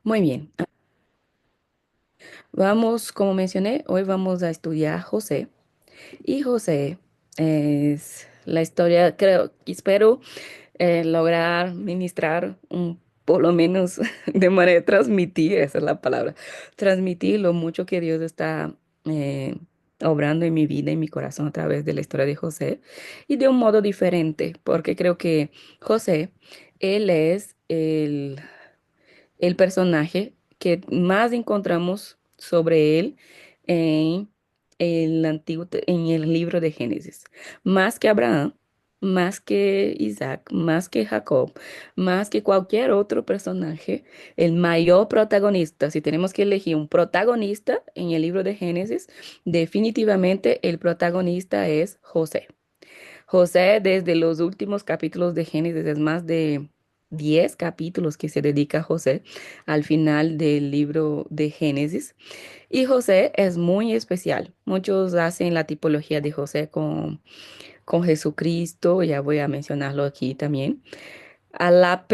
Muy bien. Vamos, como mencioné, hoy vamos a estudiar José. Y José es la historia, creo, espero lograr ministrar por lo menos de manera transmitir, esa es la palabra, transmitir lo mucho que Dios está eh, obrando en mi vida, en mi corazón a través de la historia de José y de un modo diferente, porque creo que José, él es el personaje que más encontramos sobre él en en el libro de Génesis. Más que Abraham, más que Isaac, más que Jacob, más que cualquier otro personaje, el mayor protagonista, si tenemos que elegir un protagonista en el libro de Génesis, definitivamente el protagonista es José. José, desde los últimos capítulos de Génesis, es más de 10 capítulos que se dedica a José al final del libro de Génesis. Y José es muy especial. Muchos hacen la tipología de José con Jesucristo, ya voy a mencionarlo aquí también. A la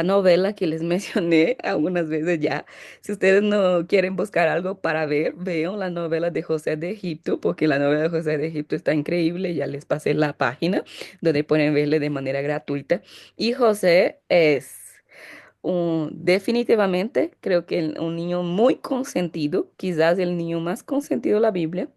novela que les mencioné algunas veces ya. Si ustedes no quieren buscar algo para ver, vean la novela de José de Egipto, porque la novela de José de Egipto está increíble. Ya les pasé la página donde pueden verle de manera gratuita. Y José es definitivamente, creo que un niño muy consentido, quizás el niño más consentido de la Biblia,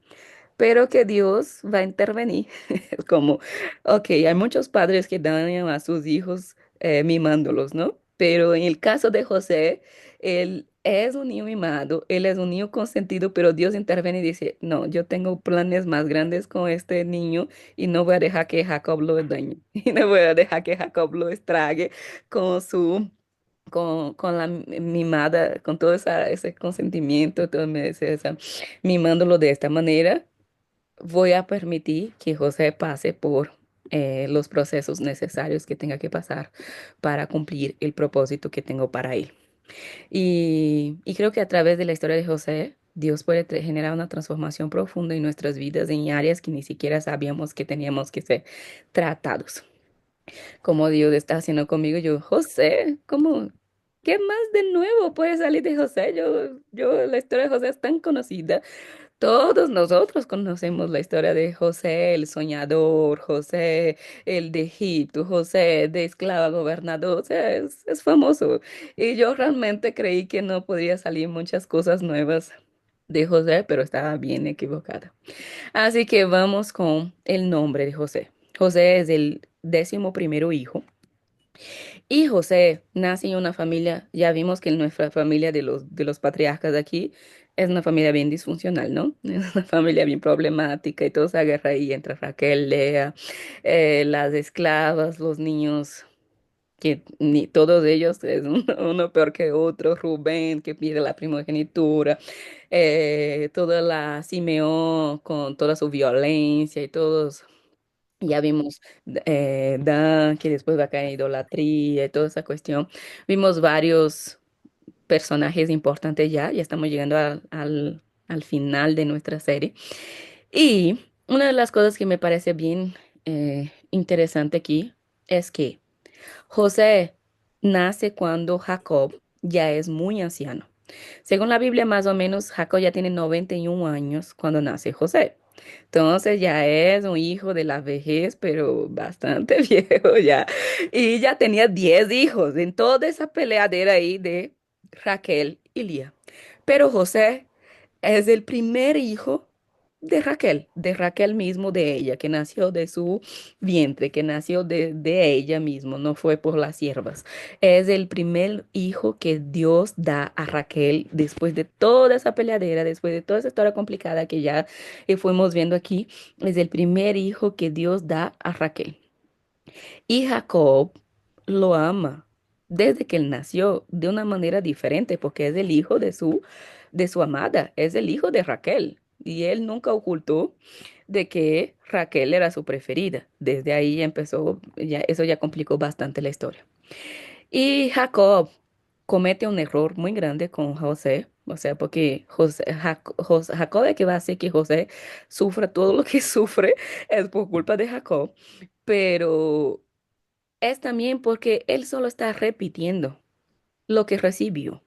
pero que Dios va a intervenir. Es como, ok, hay muchos padres que dañan a sus hijos mimándolos, ¿no? Pero en el caso de José, él es un niño mimado, él es un niño consentido, pero Dios interviene y dice, no, yo tengo planes más grandes con este niño y no voy a dejar que Jacob lo dañe, y no voy a dejar que Jacob lo estrague con su... con la mimada, con todo ese consentimiento, todo mimándolo de esta manera, voy a permitir que José pase por los procesos necesarios que tenga que pasar para cumplir el propósito que tengo para él. Y creo que a través de la historia de José, Dios puede generar una transformación profunda en nuestras vidas en áreas que ni siquiera sabíamos que teníamos que ser tratados. Como Dios está haciendo conmigo, yo, José, ¿cómo? ¿Qué más de nuevo puede salir de José? La historia de José es tan conocida. Todos nosotros conocemos la historia de José, el soñador, José, el de Egipto, José de esclavo a gobernador, o sea, es famoso. Y yo realmente creí que no podría salir muchas cosas nuevas de José, pero estaba bien equivocada. Así que vamos con el nombre de José. José es el 11º hijo. Y José nace en una familia, ya vimos que nuestra familia de los patriarcas de aquí es una familia bien disfuncional, ¿no? Es una familia bien problemática y todo se agarra ahí entre Raquel, Lea, las esclavas, los niños, que ni todos ellos es uno peor que otro, Rubén que pide la primogenitura, toda la Simeón con toda su violencia y todos. Ya vimos Dan, que después va a caer en idolatría y toda esa cuestión. Vimos varios personajes importantes ya estamos llegando al final de nuestra serie. Y una de las cosas que me parece bien interesante aquí es que José nace cuando Jacob ya es muy anciano. Según la Biblia, más o menos, Jacob ya tiene 91 años cuando nace José. Entonces ya es un hijo de la vejez, pero bastante viejo ya. Y ya tenía 10 hijos en toda esa peleadera ahí de Raquel y Lía. Pero José es el primer hijo de Raquel mismo, de ella, que nació de su vientre, que nació de ella mismo, no fue por las siervas. Es el primer hijo que Dios da a Raquel después de toda esa peleadera, después de toda esa historia complicada que ya fuimos viendo aquí. Es el primer hijo que Dios da a Raquel. Y Jacob lo ama desde que él nació de una manera diferente, porque es el hijo de su amada, es el hijo de Raquel. Y él nunca ocultó de que Raquel era su preferida. Desde ahí empezó, ya, eso ya complicó bastante la historia. Y Jacob comete un error muy grande con José, o sea, porque Jacob es que va a hacer que José sufra todo lo que sufre, es por culpa de Jacob, pero es también porque él solo está repitiendo. lo que recibió.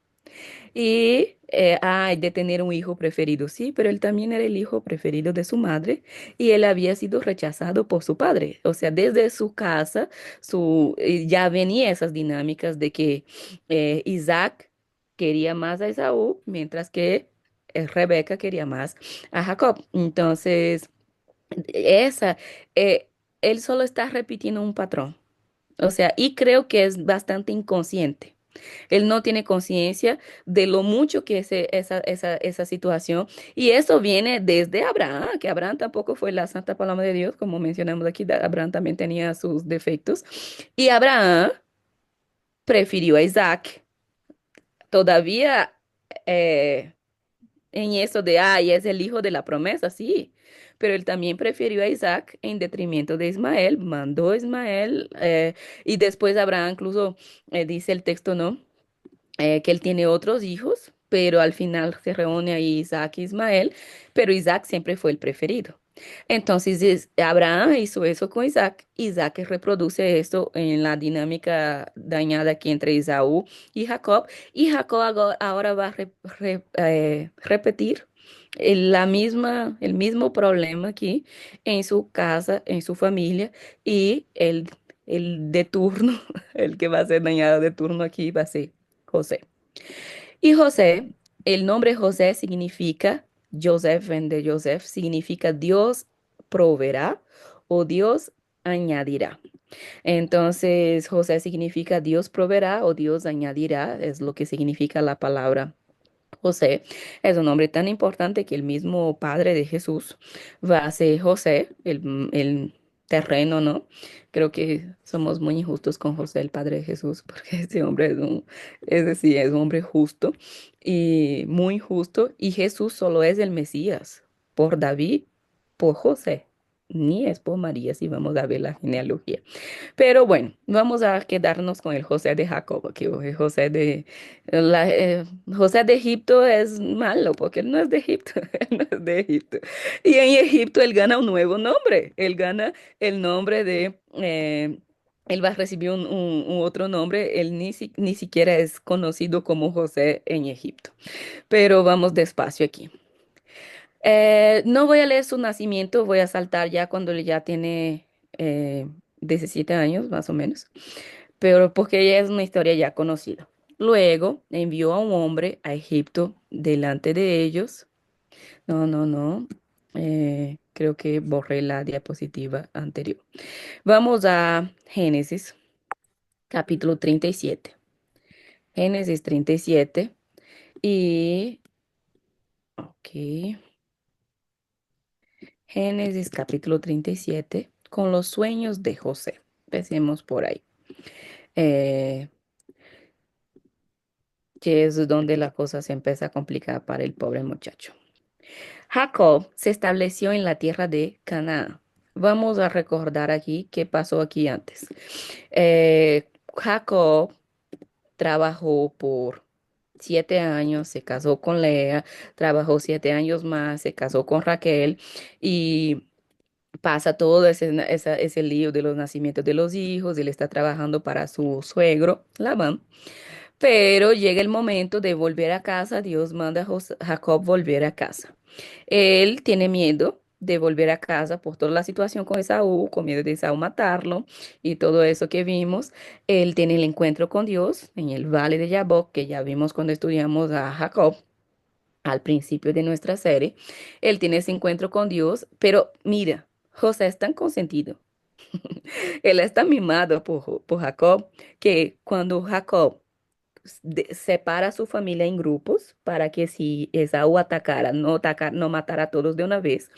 Y de tener un hijo preferido, sí, pero él también era el hijo preferido de su madre y él había sido rechazado por su padre. O sea, desde su casa, ya venía esas dinámicas de que Isaac quería más a Esaú, mientras que Rebeca quería más a Jacob. Entonces, esa, eh, él solo está repitiendo un patrón. O sea, y creo que es bastante inconsciente. Él no tiene conciencia de lo mucho que es esa situación. Y eso viene desde Abraham, que Abraham tampoco fue la santa palabra de Dios, como mencionamos aquí. Abraham también tenía sus defectos. Y Abraham prefirió a Isaac. Todavía eh, en eso de, ay, es el hijo de la promesa, sí. Pero él también prefirió a Isaac en detrimento de Ismael, mandó a Ismael, y después Abraham incluso dice el texto, ¿no? Que él tiene otros hijos, pero al final se reúne ahí Isaac y Ismael, pero Isaac siempre fue el preferido. Entonces Abraham hizo eso con Isaac, Isaac reproduce esto en la dinámica dañada aquí entre Esaú y Jacob ahora va a repetir el mismo problema aquí en su casa, en su familia, y el de turno, el que va a ser dañado de turno aquí va a ser José. Y José, el nombre José significa, Joseph, ven de Joseph, significa Dios proveerá o Dios añadirá. Entonces, José significa Dios proveerá o Dios añadirá, es lo que significa la palabra José. Es un nombre tan importante que el mismo padre de Jesús va a ser José, el terreno, ¿no? Creo que somos muy injustos con José, el padre de Jesús, porque ese hombre es decir, es un hombre justo y muy justo, y Jesús solo es el Mesías por David, por José, ni es por María, si vamos a ver la genealogía. Pero bueno, vamos a quedarnos con el José de Jacob, que el José de Egipto es malo, porque él no es de Egipto, él no es de Egipto. Y en Egipto él gana un nuevo nombre, él gana el nombre él va a recibir un otro nombre, él ni siquiera es conocido como José en Egipto. Pero vamos despacio aquí. No voy a leer su nacimiento, voy a saltar ya cuando él ya tiene 17 años, más o menos, pero porque ella es una historia ya conocida. Luego envió a un hombre a Egipto delante de ellos. No, no, no. Creo que borré la diapositiva anterior. Vamos a Génesis, capítulo 37. Génesis 37 y... Ok. Génesis capítulo 37 con los sueños de José. Empecemos por ahí. Eh, que es donde la cosa se empieza a complicar para el pobre muchacho. Jacob se estableció en la tierra de Canaán. Vamos a recordar aquí qué pasó aquí antes. Jacob trabajó por 7 años, se casó con Lea, trabajó 7 años más, se casó con Raquel y pasa todo ese lío de los nacimientos de los hijos, él está trabajando para su suegro, Labán, pero llega el momento de volver a casa, Dios manda a Jacob volver a casa. Él tiene miedo de volver a casa por toda la situación con Esaú, con miedo de Esaú matarlo y todo eso que vimos. Él tiene el encuentro con Dios en el valle de Jaboc, que ya vimos cuando estudiamos a Jacob al principio de nuestra serie. Él tiene ese encuentro con Dios, pero mira, José es tan consentido, él es tan mimado por Jacob, que cuando Jacob separa a su familia en grupos para que si Esaú atacara, no matara a todos de una vez.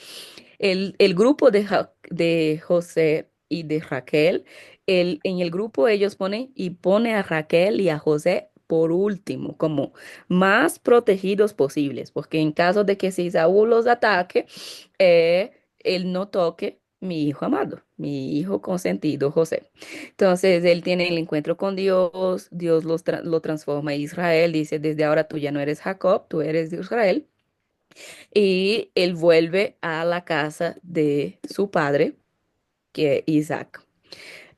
El grupo de José y de Raquel, en el grupo ellos pone a Raquel y a José por último, como más protegidos posibles, porque en caso de que si Esaú los ataque, él no toque mi hijo amado, mi hijo consentido, José. Entonces él tiene el encuentro con Dios, Dios lo transforma a Israel, dice, desde ahora tú ya no eres Jacob, tú eres de Israel, y él vuelve a la casa de su padre, que es Isaac,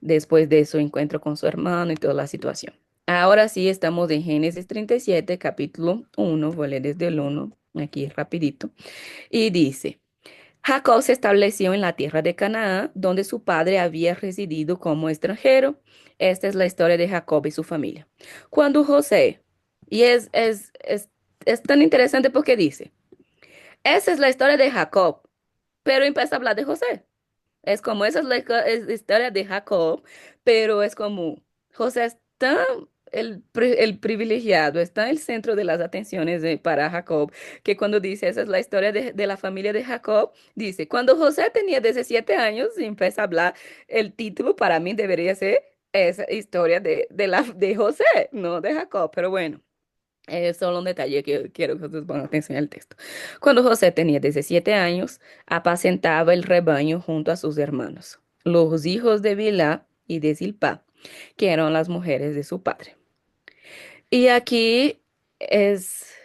después de su encuentro con su hermano y toda la situación. Ahora sí estamos en Génesis 37, capítulo 1. Voy a leer desde el 1, aquí rapidito. Y dice, Jacob se estableció en la tierra de Canaán, donde su padre había residido como extranjero. Esta es la historia de Jacob y su familia. Cuando José, y es tan interesante porque dice, esa es la historia de Jacob, pero empieza a hablar de José. Es como esa es es la historia de Jacob, pero es como José está el privilegiado, está en el centro de las atenciones para Jacob, que cuando dice esa es la historia de la familia de Jacob, dice, cuando José tenía 17 años y empieza a hablar, el título para mí debería ser esa historia de José, no de Jacob, pero bueno. Es solo un detalle que quiero que ustedes pongan atención al texto. Cuando José tenía 17 años, apacentaba el rebaño junto a sus hermanos, los hijos de Bilá y de Zilpá, que eran las mujeres de su padre. Y aquí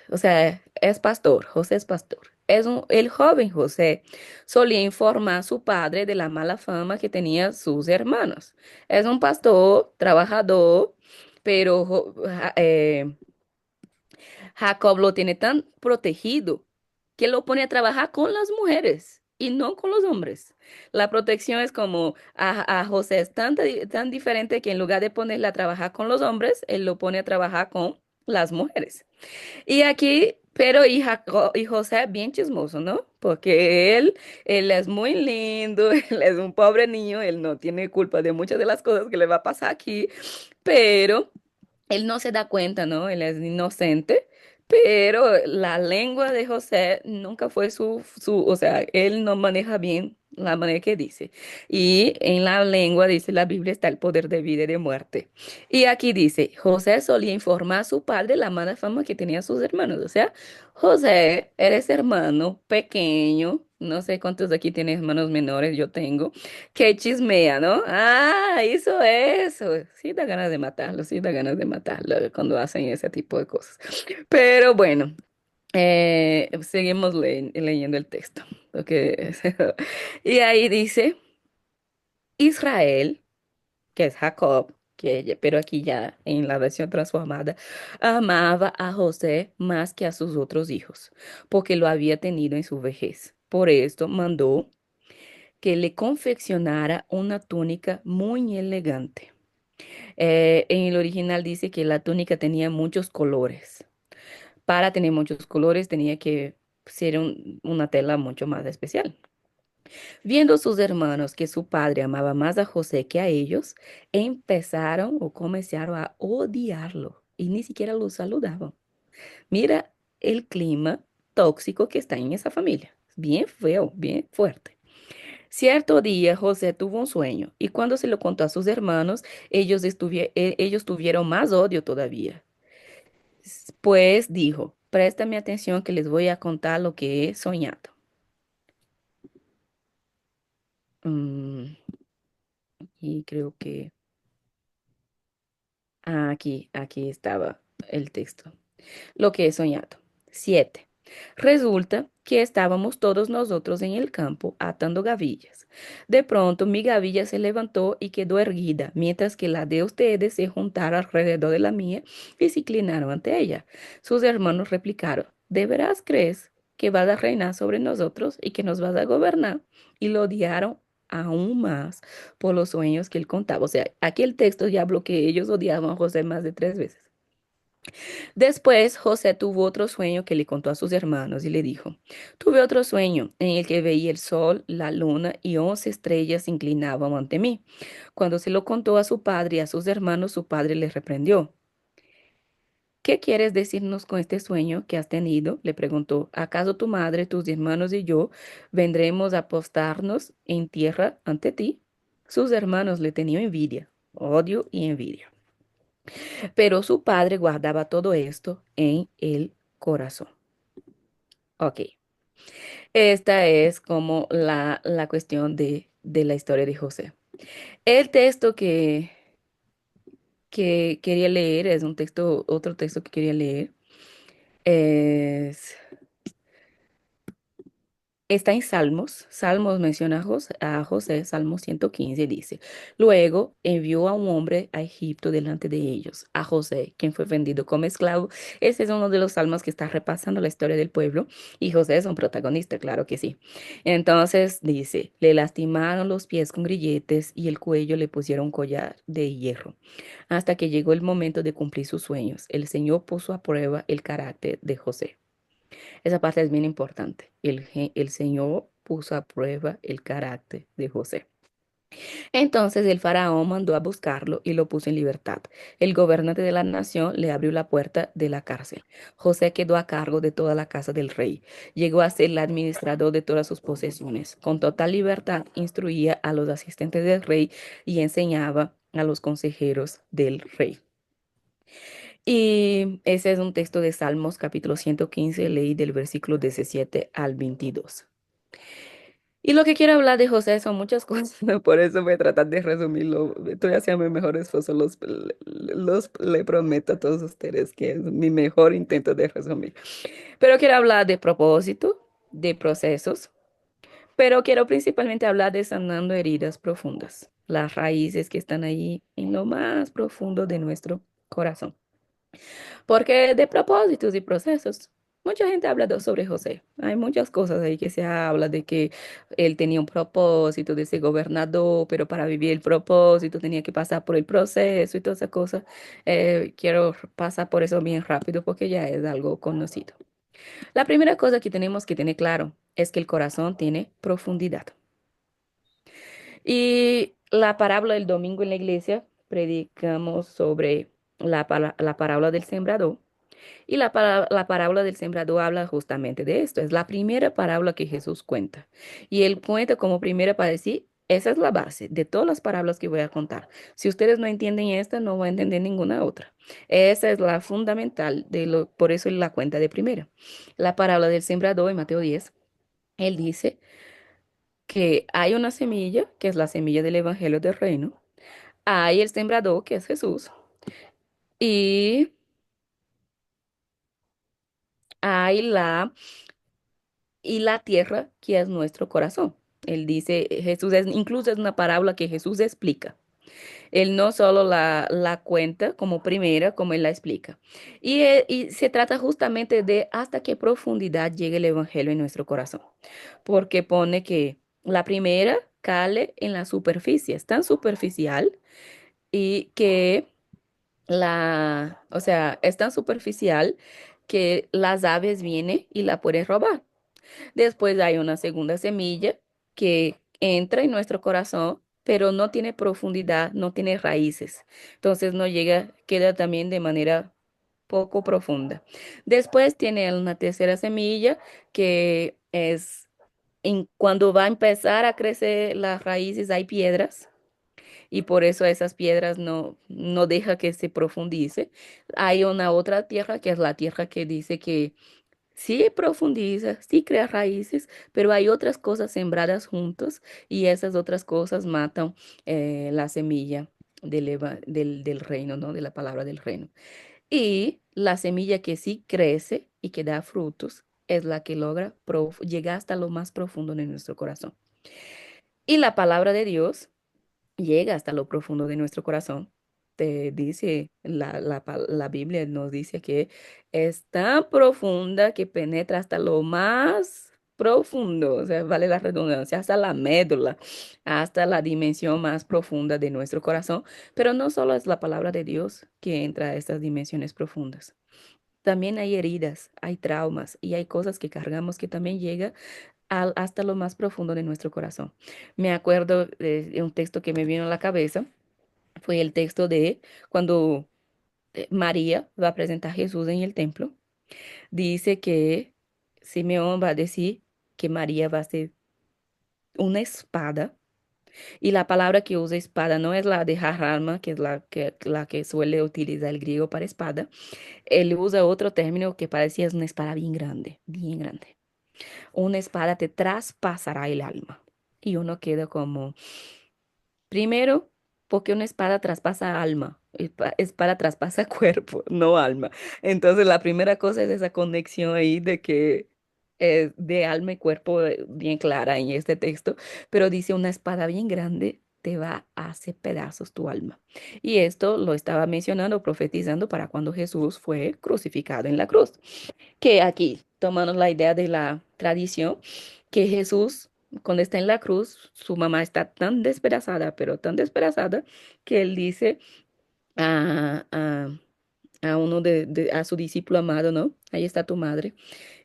o sea, es pastor, José es pastor. El joven José solía informar a su padre de la mala fama que tenían sus hermanos. Es un pastor, trabajador, pero Jacob lo tiene tan protegido que lo pone a trabajar con las mujeres y no con los hombres. La protección es como a José es tan diferente que en lugar de ponerle a trabajar con los hombres, él lo pone a trabajar con las mujeres. Y aquí, pero y José bien chismoso, ¿no? Porque él es muy lindo, él es un pobre niño, él no tiene culpa de muchas de las cosas que le va a pasar aquí, pero él no se da cuenta, ¿no? Él es inocente, pero la lengua de José nunca fue o sea, él no maneja bien la manera que dice. Y en la lengua, dice la Biblia, está el poder de vida y de muerte. Y aquí dice, José solía informar a su padre la mala fama que tenían sus hermanos. O sea, José, eres hermano pequeño. No sé cuántos de aquí tienen hermanos menores, yo tengo que chismea, ¿no? Ah, hizo eso. Sí da ganas de matarlo, sí da ganas de matarlo cuando hacen ese tipo de cosas. Pero bueno, seguimos leyendo el texto. Ok. Y ahí dice, Israel, que es Jacob, pero aquí ya en la versión transformada, amaba a José más que a sus otros hijos, porque lo había tenido en su vejez. Por esto mandó que le confeccionara una túnica muy elegante. En el original dice que la túnica tenía muchos colores. Para tener muchos colores tenía que ser una tela mucho más especial. Viendo sus hermanos que su padre amaba más a José que a ellos, empezaron o comenzaron a odiarlo y ni siquiera lo saludaban. Mira el clima tóxico que está en esa familia. Bien feo, bien fuerte. Cierto día José tuvo un sueño y cuando se lo contó a sus hermanos, ellos tuvieron más odio todavía. Pues dijo, préstame atención que les voy a contar lo que he soñado. Mm, y creo que aquí estaba el texto. Lo que he soñado. 7. Resulta que estábamos todos nosotros en el campo atando gavillas. De pronto mi gavilla se levantó y quedó erguida, mientras que la de ustedes se juntara alrededor de la mía y se inclinaron ante ella. Sus hermanos replicaron, ¿de veras crees que vas a reinar sobre nosotros y que nos vas a gobernar? Y lo odiaron aún más por los sueños que él contaba. O sea, aquí el texto ya habló que ellos odiaban a José más de 3 veces. Después José tuvo otro sueño que le contó a sus hermanos y le dijo, tuve otro sueño en el que veía el sol, la luna y 11 estrellas se inclinaban ante mí. Cuando se lo contó a su padre y a sus hermanos, su padre le reprendió. ¿Qué quieres decirnos con este sueño que has tenido? Le preguntó. ¿Acaso tu madre, tus hermanos y yo vendremos a postarnos en tierra ante ti? Sus hermanos le tenían envidia, odio y envidia. Pero su padre guardaba todo esto en el corazón. Ok, esta es como la cuestión de la historia de José. El texto que quería leer es otro texto que quería leer. Es Está en Salmos. Salmos menciona a José, Salmo 115 dice, luego envió a un hombre a Egipto delante de ellos, a José, quien fue vendido como esclavo. Ese es uno de los salmos que está repasando la historia del pueblo y José es un protagonista, claro que sí. Entonces dice, le lastimaron los pies con grilletes y el cuello le pusieron un collar de hierro, hasta que llegó el momento de cumplir sus sueños. El Señor puso a prueba el carácter de José. Esa parte es bien importante. El Señor puso a prueba el carácter de José. Entonces el faraón mandó a buscarlo y lo puso en libertad. El gobernante de la nación le abrió la puerta de la cárcel. José quedó a cargo de toda la casa del rey. Llegó a ser el administrador de todas sus posesiones. Con total libertad instruía a los asistentes del rey y enseñaba a los consejeros del rey. Y ese es un texto de Salmos capítulo 115, leí del versículo 17 al 22. Y lo que quiero hablar de José son muchas cosas, ¿no? Por eso voy a tratar de resumirlo. Estoy haciendo mi mejor esfuerzo, le prometo a todos ustedes que es mi mejor intento de resumir. Pero quiero hablar de propósito, de procesos, pero quiero principalmente hablar de sanando heridas profundas, las raíces que están ahí en lo más profundo de nuestro corazón. Porque de propósitos y procesos, mucha gente habla sobre José. Hay muchas cosas ahí que se habla de que él tenía un propósito de ser gobernador, pero para vivir el propósito tenía que pasar por el proceso y todas esas cosas. Quiero pasar por eso bien rápido porque ya es algo conocido. La primera cosa que tenemos que tener claro es que el corazón tiene profundidad. Y la parábola del domingo en la iglesia predicamos sobre la parábola del sembrador. Y la parábola del sembrador habla justamente de esto. Es la primera parábola que Jesús cuenta. Y él cuenta como primera para decir, esa es la base de todas las parábolas que voy a contar. Si ustedes no entienden esta, no van a entender ninguna otra. Esa es la fundamental por eso él la cuenta de primera. La parábola del sembrador en Mateo 10, él dice que hay una semilla, que es la semilla del evangelio del reino. Hay el sembrador, que es Jesús. Y hay la tierra que es nuestro corazón. Él dice, Jesús es, incluso es una parábola que Jesús explica. Él no solo la cuenta como primera, como él la explica. Y se trata justamente de hasta qué profundidad llega el evangelio en nuestro corazón. Porque pone que la primera cale en la superficie, es tan superficial y que o sea, es tan superficial que las aves vienen y la pueden robar. Después hay una segunda semilla que entra en nuestro corazón, pero no tiene profundidad, no tiene raíces. Entonces no llega, queda también de manera poco profunda. Después tiene una tercera semilla que es cuando va a empezar a crecer las raíces hay piedras y por eso esas piedras no deja que se profundice. Hay una otra tierra que es la tierra que dice que sí profundiza, sí crea raíces, pero hay otras cosas sembradas juntos y esas otras cosas matan la semilla del reino, ¿no? De la palabra del reino. Y la semilla que sí crece y que da frutos es la que logra llegar hasta lo más profundo de nuestro corazón. Y la palabra de Dios llega hasta lo profundo de nuestro corazón. Te dice, la Biblia nos dice que es tan profunda que penetra hasta lo más profundo, o sea, vale la redundancia, hasta la médula, hasta la dimensión más profunda de nuestro corazón. Pero no solo es la palabra de Dios que entra a estas dimensiones profundas. También hay heridas, hay traumas y hay cosas que cargamos que también llega hasta lo más profundo de nuestro corazón. Me acuerdo de un texto que me vino a la cabeza, fue el texto de cuando María va a presentar a Jesús en el templo. Dice que Simeón va a decir que María va a ser una espada. Y la palabra que usa espada no es la de haralma, que es la que suele utilizar el griego para espada. Él usa otro término que parecía es una espada bien grande, bien grande. Una espada te traspasará el alma. Y uno queda como, primero, porque una espada traspasa alma, espada traspasa cuerpo, no alma. Entonces la primera cosa es esa conexión ahí de que de alma y cuerpo bien clara en este texto, pero dice una espada bien grande te va a hacer pedazos tu alma. Y esto lo estaba mencionando, profetizando para cuando Jesús fue crucificado en la cruz. Que aquí, tomando la idea de la tradición, que Jesús, cuando está en la cruz, su mamá está tan despedazada, pero tan despedazada, que él dice a, a, a uno a su discípulo amado, ¿no? Ahí está tu madre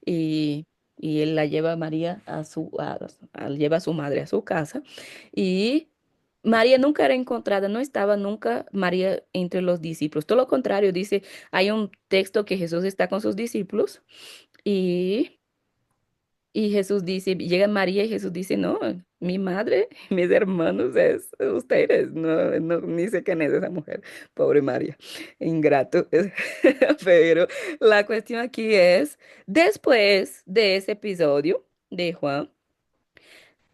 y, y él la lleva a María lleva a su madre a su casa y María nunca era encontrada, no estaba nunca María entre los discípulos. Todo lo contrario, dice, hay un texto que Jesús está con sus discípulos y, y Jesús dice, llega María y Jesús dice, no, mi madre, mis hermanos es ustedes, no, ni sé quién es esa mujer, pobre María, ingrato. Pero la cuestión aquí es, después de ese episodio de Juan,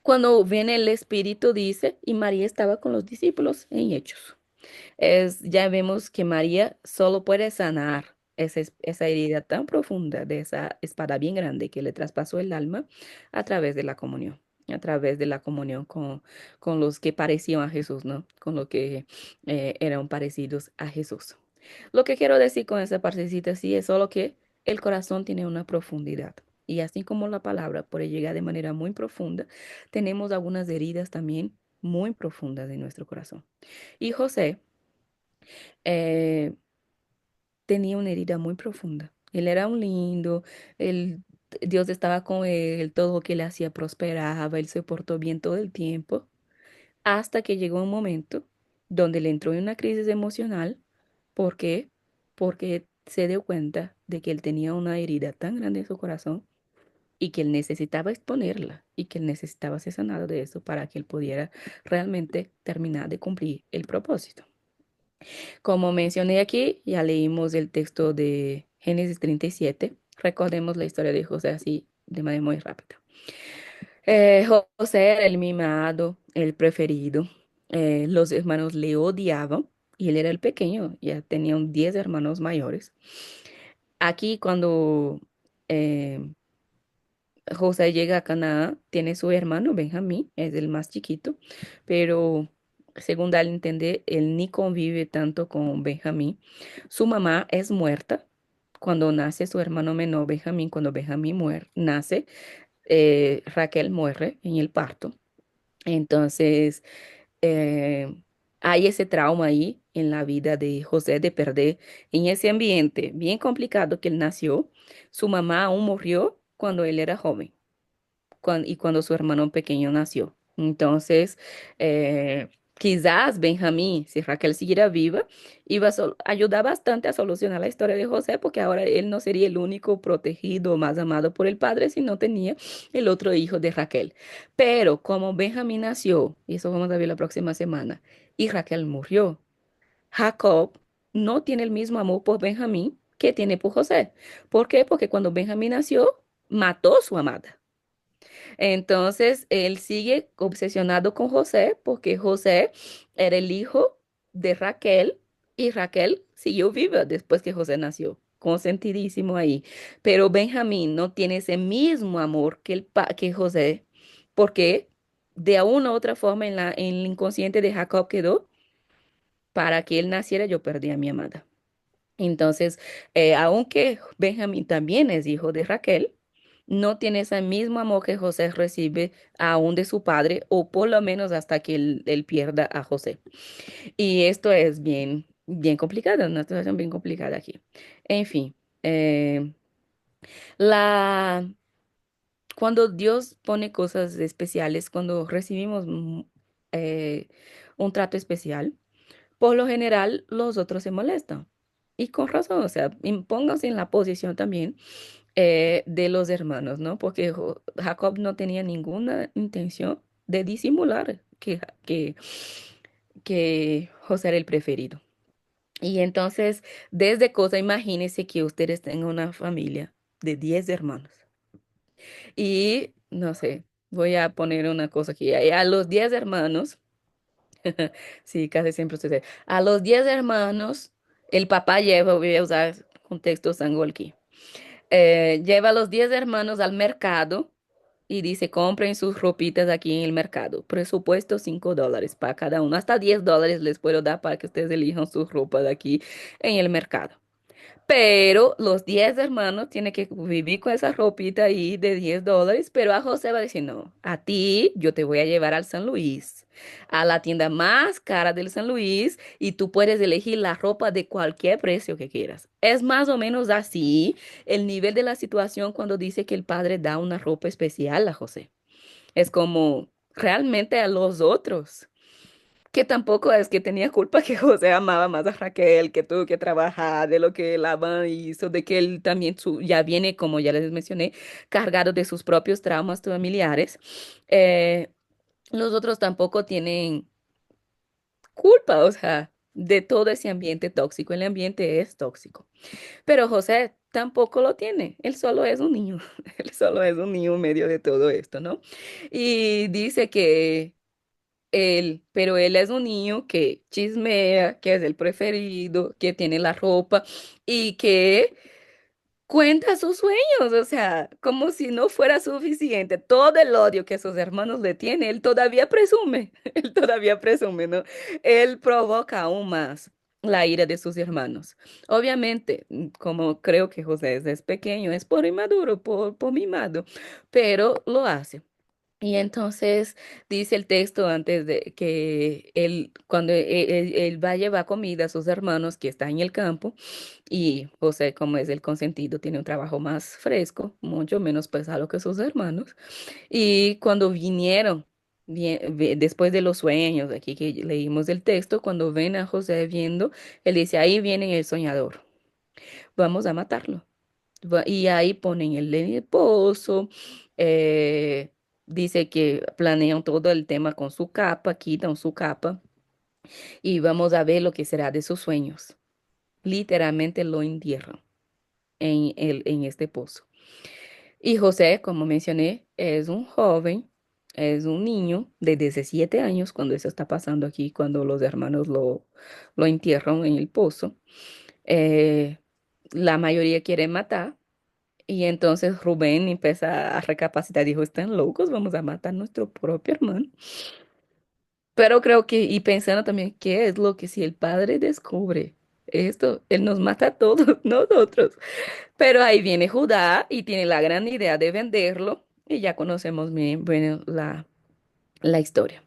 cuando viene el Espíritu, dice, y María estaba con los discípulos en Hechos. Ya vemos que María solo puede sanar esa herida tan profunda de esa espada bien grande que le traspasó el alma a través de la comunión, a través de la comunión con los que parecían a Jesús, ¿no? Con los que eran parecidos a Jesús. Lo que quiero decir con esa partecita sí es solo que el corazón tiene una profundidad. Y así como la palabra puede llegar de manera muy profunda, tenemos algunas heridas también muy profundas en nuestro corazón. Y José eh, tenía una herida muy profunda. Él era un lindo, él, Dios estaba con él, todo lo que le hacía prosperaba, él se portó bien todo el tiempo, hasta que llegó un momento donde le entró en una crisis emocional. ¿Por qué? Porque se dio cuenta de que él tenía una herida tan grande en su corazón y que él necesitaba exponerla y que él necesitaba ser sanado de eso para que él pudiera realmente terminar de cumplir el propósito. Como mencioné aquí, ya leímos el texto de Génesis 37. Recordemos la historia de José así de manera muy rápida. José era el mimado, el preferido. Los hermanos le odiaban y él era el pequeño, ya tenían 10 hermanos mayores. Aquí cuando eh, José llega a Canaán, tiene su hermano Benjamín, es el más chiquito, pero según da a entender, él ni convive tanto con Benjamín. Su mamá es muerta cuando nace su hermano menor Benjamín, cuando Benjamín nace, Raquel muere en el parto. Entonces, eh, hay ese trauma ahí en la vida de José de perder en ese ambiente bien complicado que él nació. Su mamá aún murió cuando él era joven y cuando su hermano pequeño nació. Entonces, quizás Benjamín, si Raquel siguiera viva, iba a ayudar bastante a solucionar la historia de José, porque ahora él no sería el único protegido, más amado por el padre, si no tenía el otro hijo de Raquel. Pero como Benjamín nació, y eso vamos a ver la próxima semana, y Raquel murió, Jacob no tiene el mismo amor por Benjamín que tiene por José. ¿Por qué? Porque cuando Benjamín nació, mató a su amada. Entonces, él sigue obsesionado con José porque José era el hijo de Raquel y Raquel siguió viva después que José nació, consentidísimo ahí. Pero Benjamín no tiene ese mismo amor que José porque de una u otra forma en el inconsciente de Jacob quedó, para que él naciera yo perdí a mi amada. Entonces, aunque Benjamín también es hijo de Raquel, no tiene ese mismo amor que José recibe aún de su padre, o por lo menos hasta que él pierda a José. Y esto es bien, bien complicado, una situación bien complicada aquí. En fin, eh, la, cuando Dios pone cosas especiales, cuando recibimos eh, un trato especial, por lo general, los otros se molestan. Y con razón, o sea, pónganse en la posición también de los hermanos, ¿no? Porque Jacob no tenía ninguna intención de disimular que José era el preferido. Y entonces, desde cosa, imagínense que ustedes tengan una familia de 10 hermanos. Y, no sé, voy a poner una cosa aquí. A los 10 hermanos. Sí, casi siempre sucede. A los 10 hermanos, el papá lleva, voy a usar contexto Sangolquí. Lleva a los 10 hermanos al mercado y dice, compren sus ropitas aquí en el mercado. Presupuesto $5 para cada uno. Hasta $10 les puedo dar para que ustedes elijan sus ropas de aquí en el mercado. Pero los 10 hermanos tienen que vivir con esa ropita ahí de $10, pero a José va a decir, no, a ti yo te voy a llevar al San Luis, a la tienda más cara del San Luis, y tú puedes elegir la ropa de cualquier precio que quieras. Es más o menos así el nivel de la situación cuando dice que el padre da una ropa especial a José. Es como realmente a los otros. Que tampoco es que tenía culpa que José amaba más a Raquel, que tuvo que trabajar, de lo que Labán hizo, de que él también ya viene, como ya les mencioné, cargado de sus propios traumas familiares. Eh, los otros tampoco tienen culpa, o sea, de todo ese ambiente tóxico. El ambiente es tóxico. Pero José tampoco lo tiene. Él solo es un niño. Él solo es un niño en medio de todo esto, ¿no? Y dice que pero él es un niño que chismea, que es el preferido, que tiene la ropa y que cuenta sus sueños, o sea, como si no fuera suficiente. Todo el odio que sus hermanos le tienen, él todavía presume, él todavía presume, ¿no? Él provoca aún más la ira de sus hermanos. Obviamente, como creo que José es pequeño, es por inmaduro, por mimado, pero lo hace. Y entonces dice el texto antes de que él, cuando él va a llevar comida a sus hermanos que están en el campo, y José, como es el consentido, tiene un trabajo más fresco, mucho menos pesado que sus hermanos. Y cuando vinieron, después de los sueños, aquí que leímos el texto, cuando ven a José viendo, él dice, ahí viene el soñador, vamos a matarlo. Y ahí ponen el en el pozo. eh, Dice que planean todo el tema con su capa, quitan su capa y vamos a ver lo que será de sus sueños. Literalmente lo entierran en este pozo. Y José, como mencioné, es un joven, es un niño de 17 años cuando eso está pasando aquí, cuando los hermanos lo entierran en el pozo. Eh, la mayoría quiere matar. Y entonces Rubén empieza a recapacitar, dijo, están locos, vamos a matar a nuestro propio hermano. Pero creo que, y pensando también, ¿qué es lo que si el padre descubre esto, él nos mata a todos nosotros? Pero ahí viene Judá y tiene la gran idea de venderlo y ya conocemos bien, bueno, la historia.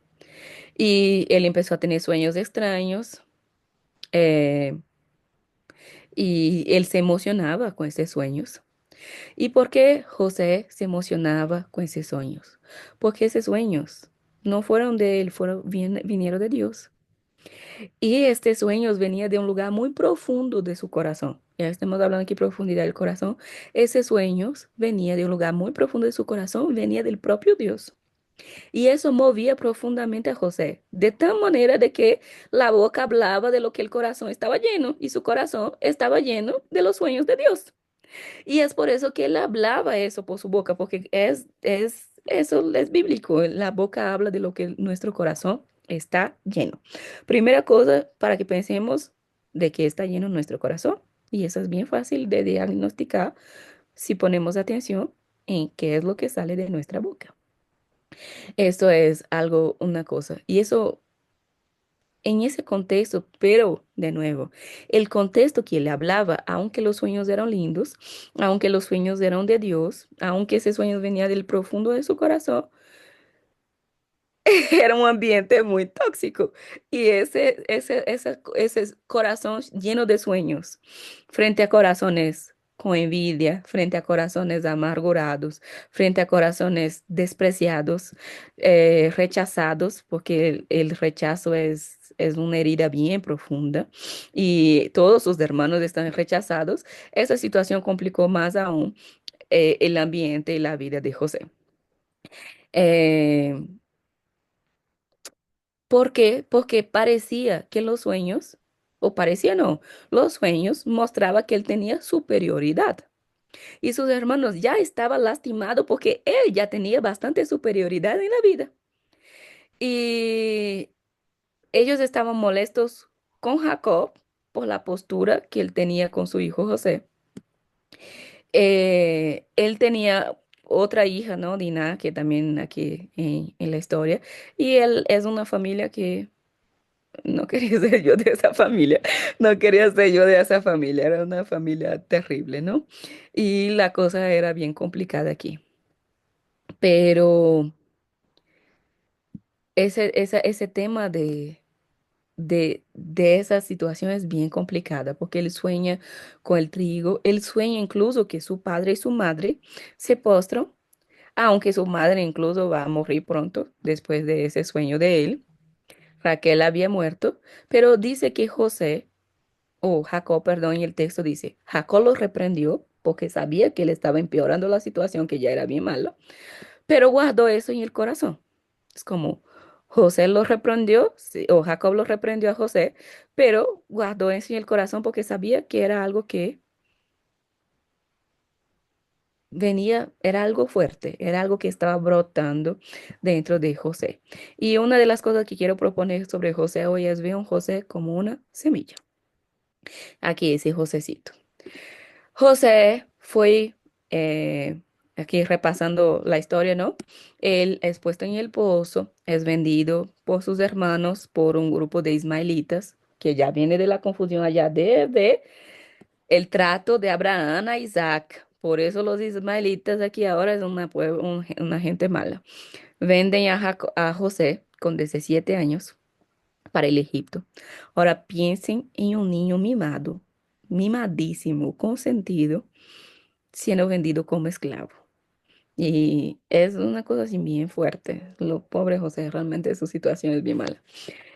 Y él empezó a tener sueños extraños eh, y él se emocionaba con esos sueños. ¿Y por qué José se emocionaba con esos sueños? Porque esos sueños no fueron de él, vinieron de Dios. Y estos sueños venían de un lugar muy profundo de su corazón. Ya estamos hablando aquí de profundidad del corazón. Esos sueños venían de un lugar muy profundo de su corazón, venía del propio Dios. Y eso movía profundamente a José, de tal manera de que la boca hablaba de lo que el corazón estaba lleno y su corazón estaba lleno de los sueños de Dios. Y es por eso que él hablaba eso por su boca, porque eso es bíblico. La boca habla de lo que nuestro corazón está lleno. Primera cosa para que pensemos de que está lleno nuestro corazón. Y eso es bien fácil de diagnosticar si ponemos atención en qué es lo que sale de nuestra boca. Esto es algo, una cosa. Y eso en ese contexto, pero de nuevo, el contexto que él hablaba, aunque los sueños eran lindos, aunque los sueños eran de Dios, aunque ese sueño venía del profundo de su corazón, era un ambiente muy tóxico. Y ese corazón lleno de sueños, frente a corazones con envidia, frente a corazones amargurados, frente a corazones despreciados, rechazados, porque el rechazo es una herida bien profunda y todos sus hermanos están rechazados. Esa situación complicó más aún el ambiente y la vida de José. Eh, ¿Por qué? Porque parecía que los sueños, o parecía no, los sueños mostraba que él tenía superioridad. Y sus hermanos ya estaban lastimados porque él ya tenía bastante superioridad en la vida. Y ellos estaban molestos con Jacob por la postura que él tenía con su hijo José. Él tenía otra hija, ¿no? Dina, que también aquí en la historia, y él es una familia que no quería ser yo de esa familia, no quería ser yo de esa familia, era una familia terrible, ¿no? Y la cosa era bien complicada aquí. Pero ese tema de esa situación es bien complicada porque él sueña con el trigo, él sueña incluso que su padre y su madre se postran, aunque su madre incluso va a morir pronto después de ese sueño de él. Raquel había muerto, pero dice que José, o Jacob, perdón, y el texto dice, Jacob lo reprendió porque sabía que él estaba empeorando la situación, que ya era bien mala, pero guardó eso en el corazón. Es como José lo reprendió, sí, o Jacob lo reprendió a José, pero guardó eso en el corazón porque sabía que era algo que venía, era algo fuerte, era algo que estaba brotando dentro de José. Y una de las cosas que quiero proponer sobre José hoy es ver a un José como una semilla. Aquí ese Josecito. José fue, aquí repasando la historia, ¿no? Él es puesto en el pozo, es vendido por sus hermanos por un grupo de ismaelitas, que ya viene de la confusión allá desde el trato de Abraham a Isaac. Por eso los ismaelitas aquí ahora es una gente mala. Venden a José con 17 años para el Egipto. Ahora piensen en un niño mimado, mimadísimo, consentido siendo vendido como esclavo. Y es una cosa así bien fuerte. Lo pobre José, realmente su situación es bien mala.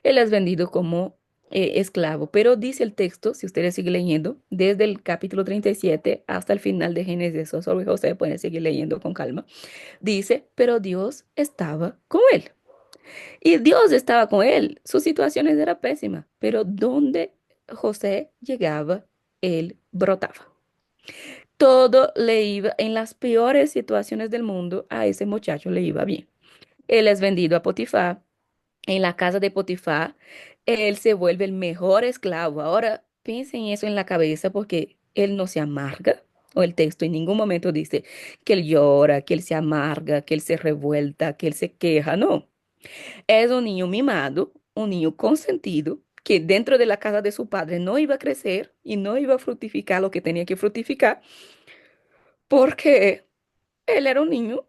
Él es vendido como esclavo, pero dice el texto, si ustedes siguen leyendo, desde el capítulo 37 hasta el final de Génesis, o sobre José, pueden seguir leyendo con calma. Dice, pero Dios estaba con él. Y Dios estaba con él. Su situación era pésima, pero donde José llegaba, él brotaba. Todo le iba, en las peores situaciones del mundo, a ese muchacho le iba bien. Él es vendido a Potifar. En la casa de Potifar, él se vuelve el mejor esclavo. Ahora, piensen eso en la cabeza porque él no se amarga. O el texto en ningún momento dice que él llora, que él se amarga, que él se revuelta, que él se queja. No, es un niño mimado, un niño consentido, que dentro de la casa de su padre no iba a crecer y no iba a fructificar lo que tenía que fructificar porque él era un niño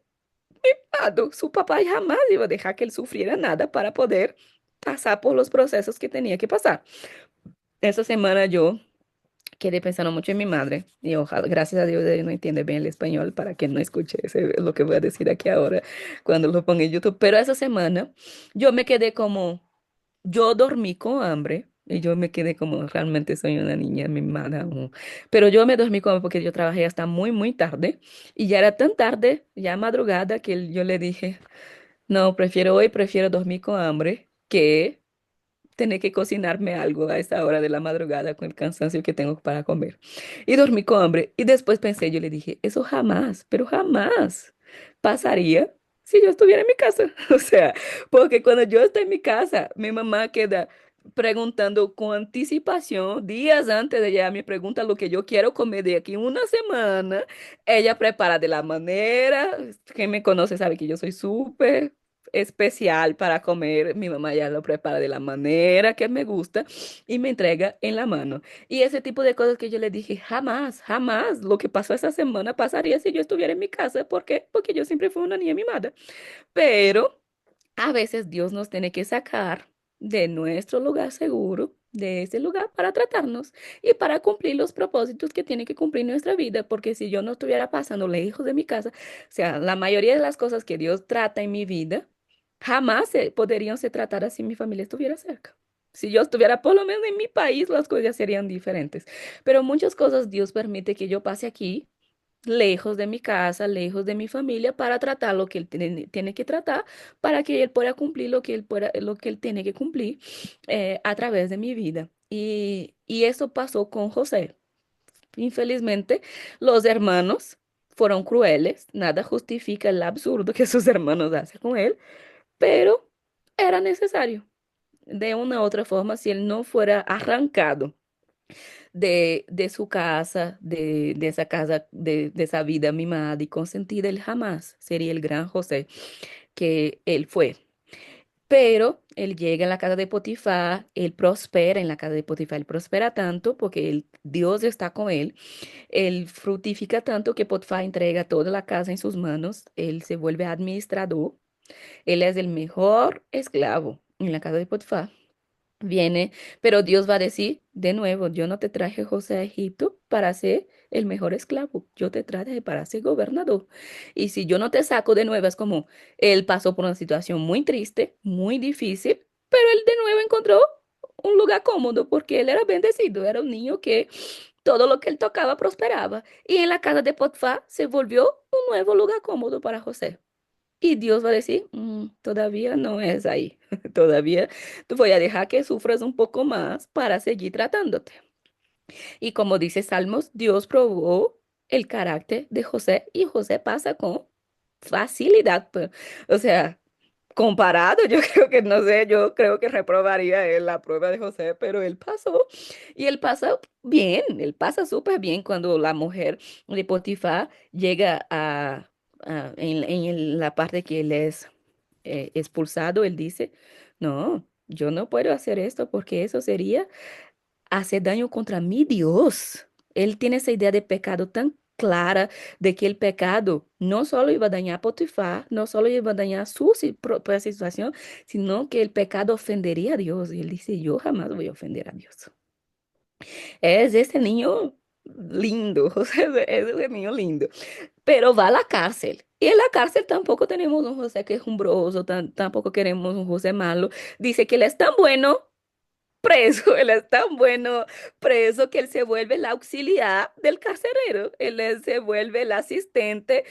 mimado. Su papá jamás iba a dejar que él sufriera nada para poder pasar por los procesos que tenía que pasar. Esta semana yo quedé pensando mucho en mi madre y ojalá, gracias a Dios, ella no entiende bien el español para que no escuche lo que voy a decir aquí ahora cuando lo ponga en YouTube. Pero esa semana yo me quedé como, yo dormí con hambre. Y yo me quedé como, realmente soy una niña mimada aún. Pero yo me dormí con hambre porque yo trabajé hasta muy, muy tarde. Y ya era tan tarde, ya madrugada, que yo le dije, no, prefiero dormir con hambre que tener que cocinarme algo a esa hora de la madrugada con el cansancio que tengo para comer. Y dormí con hambre. Y después pensé, yo le dije, eso jamás, pero jamás pasaría si yo estuviera en mi casa. O sea, porque cuando yo estoy en mi casa, mi mamá queda preguntando con anticipación, días antes de ella me pregunta lo que yo quiero comer de aquí una semana. Ella prepara de la manera, quien me conoce sabe que yo soy súper especial para comer. Mi mamá ya lo prepara de la manera que me gusta y me entrega en la mano. Y ese tipo de cosas que yo le dije, jamás, jamás lo que pasó esa semana pasaría si yo estuviera en mi casa. ¿Por qué? Porque yo siempre fui una niña mimada. Pero a veces Dios nos tiene que sacar de nuestro lugar seguro, de ese lugar para tratarnos y para cumplir los propósitos que tiene que cumplir nuestra vida, porque si yo no estuviera pasando lejos de mi casa, o sea, la mayoría de las cosas que Dios trata en mi vida, jamás podrían ser tratadas si mi familia estuviera cerca. Si yo estuviera por lo menos en mi país, las cosas serían diferentes. Pero muchas cosas Dios permite que yo pase aquí lejos de mi casa, lejos de mi familia, para tratar lo que él tiene que tratar, para que él pueda cumplir lo que él tiene que cumplir a través de mi vida. Y eso pasó con José. Infelizmente, los hermanos fueron crueles, nada justifica el absurdo que sus hermanos hacen con él, pero era necesario. De una u otra forma, si él no fuera arrancado de su casa, de esa casa, de esa vida mimada y consentida, él jamás sería el gran José que él fue. Pero él llega a la casa de Potifar, él prospera en la casa de Potifar, él prospera tanto porque Dios está con él, él fructifica tanto que Potifar entrega toda la casa en sus manos, él se vuelve administrador, él es el mejor esclavo en la casa de Potifar. Viene, pero Dios va a decir, de nuevo, yo no te traje José a Egipto para ser el mejor esclavo, yo te traje para ser gobernador. Y si yo no te saco de nuevo, es como él pasó por una situación muy triste, muy difícil, pero él de nuevo encontró un lugar cómodo porque él era bendecido, era un niño que todo lo que él tocaba prosperaba. Y en la casa de Potifar se volvió un nuevo lugar cómodo para José. Y Dios va a decir, todavía no es ahí, todavía te voy a dejar que sufras un poco más para seguir tratándote. Y como dice Salmos, Dios probó el carácter de José y José pasa con facilidad. O sea, comparado, yo creo que, no sé, yo creo que reprobaría en la prueba de José, pero él pasó y él pasa bien, él pasa súper bien cuando la mujer de Potifar llega en la parte que él es expulsado, él dice, no, yo no puedo hacer esto porque eso sería hace daño contra mi Dios. Él tiene esa idea de pecado tan clara de que el pecado no solo iba a dañar a Potifar, no solo iba a dañar su propia situación, sino que el pecado ofendería a Dios. Y él dice, yo jamás voy a ofender a Dios. Es ese niño lindo, José, es ese niño lindo, pero va a la cárcel. Y en la cárcel tampoco tenemos un José quejumbroso, tampoco queremos un José malo. Dice que él es tan bueno preso, él es tan bueno preso que él se vuelve el auxiliar del carcelero, se vuelve el asistente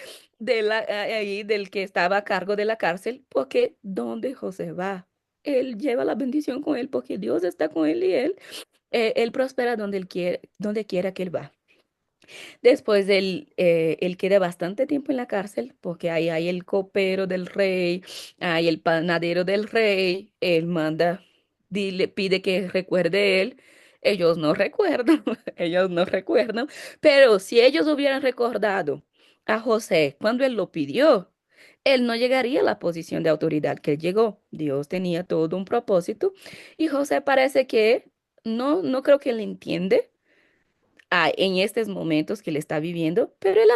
ahí del que estaba a cargo de la cárcel, porque donde José va, él lleva la bendición con él, porque Dios está con él y él prospera donde quiera que él va. Después él queda bastante tiempo en la cárcel porque ahí hay el copero del rey, hay el panadero del rey, él manda, pide que recuerde él. Ellos no recuerdan, ellos no recuerdan, pero si ellos hubieran recordado a José cuando él lo pidió, él no llegaría a la posición de autoridad que él llegó. Dios tenía todo un propósito y José parece que no creo que él entiende en estos momentos que él está viviendo, pero él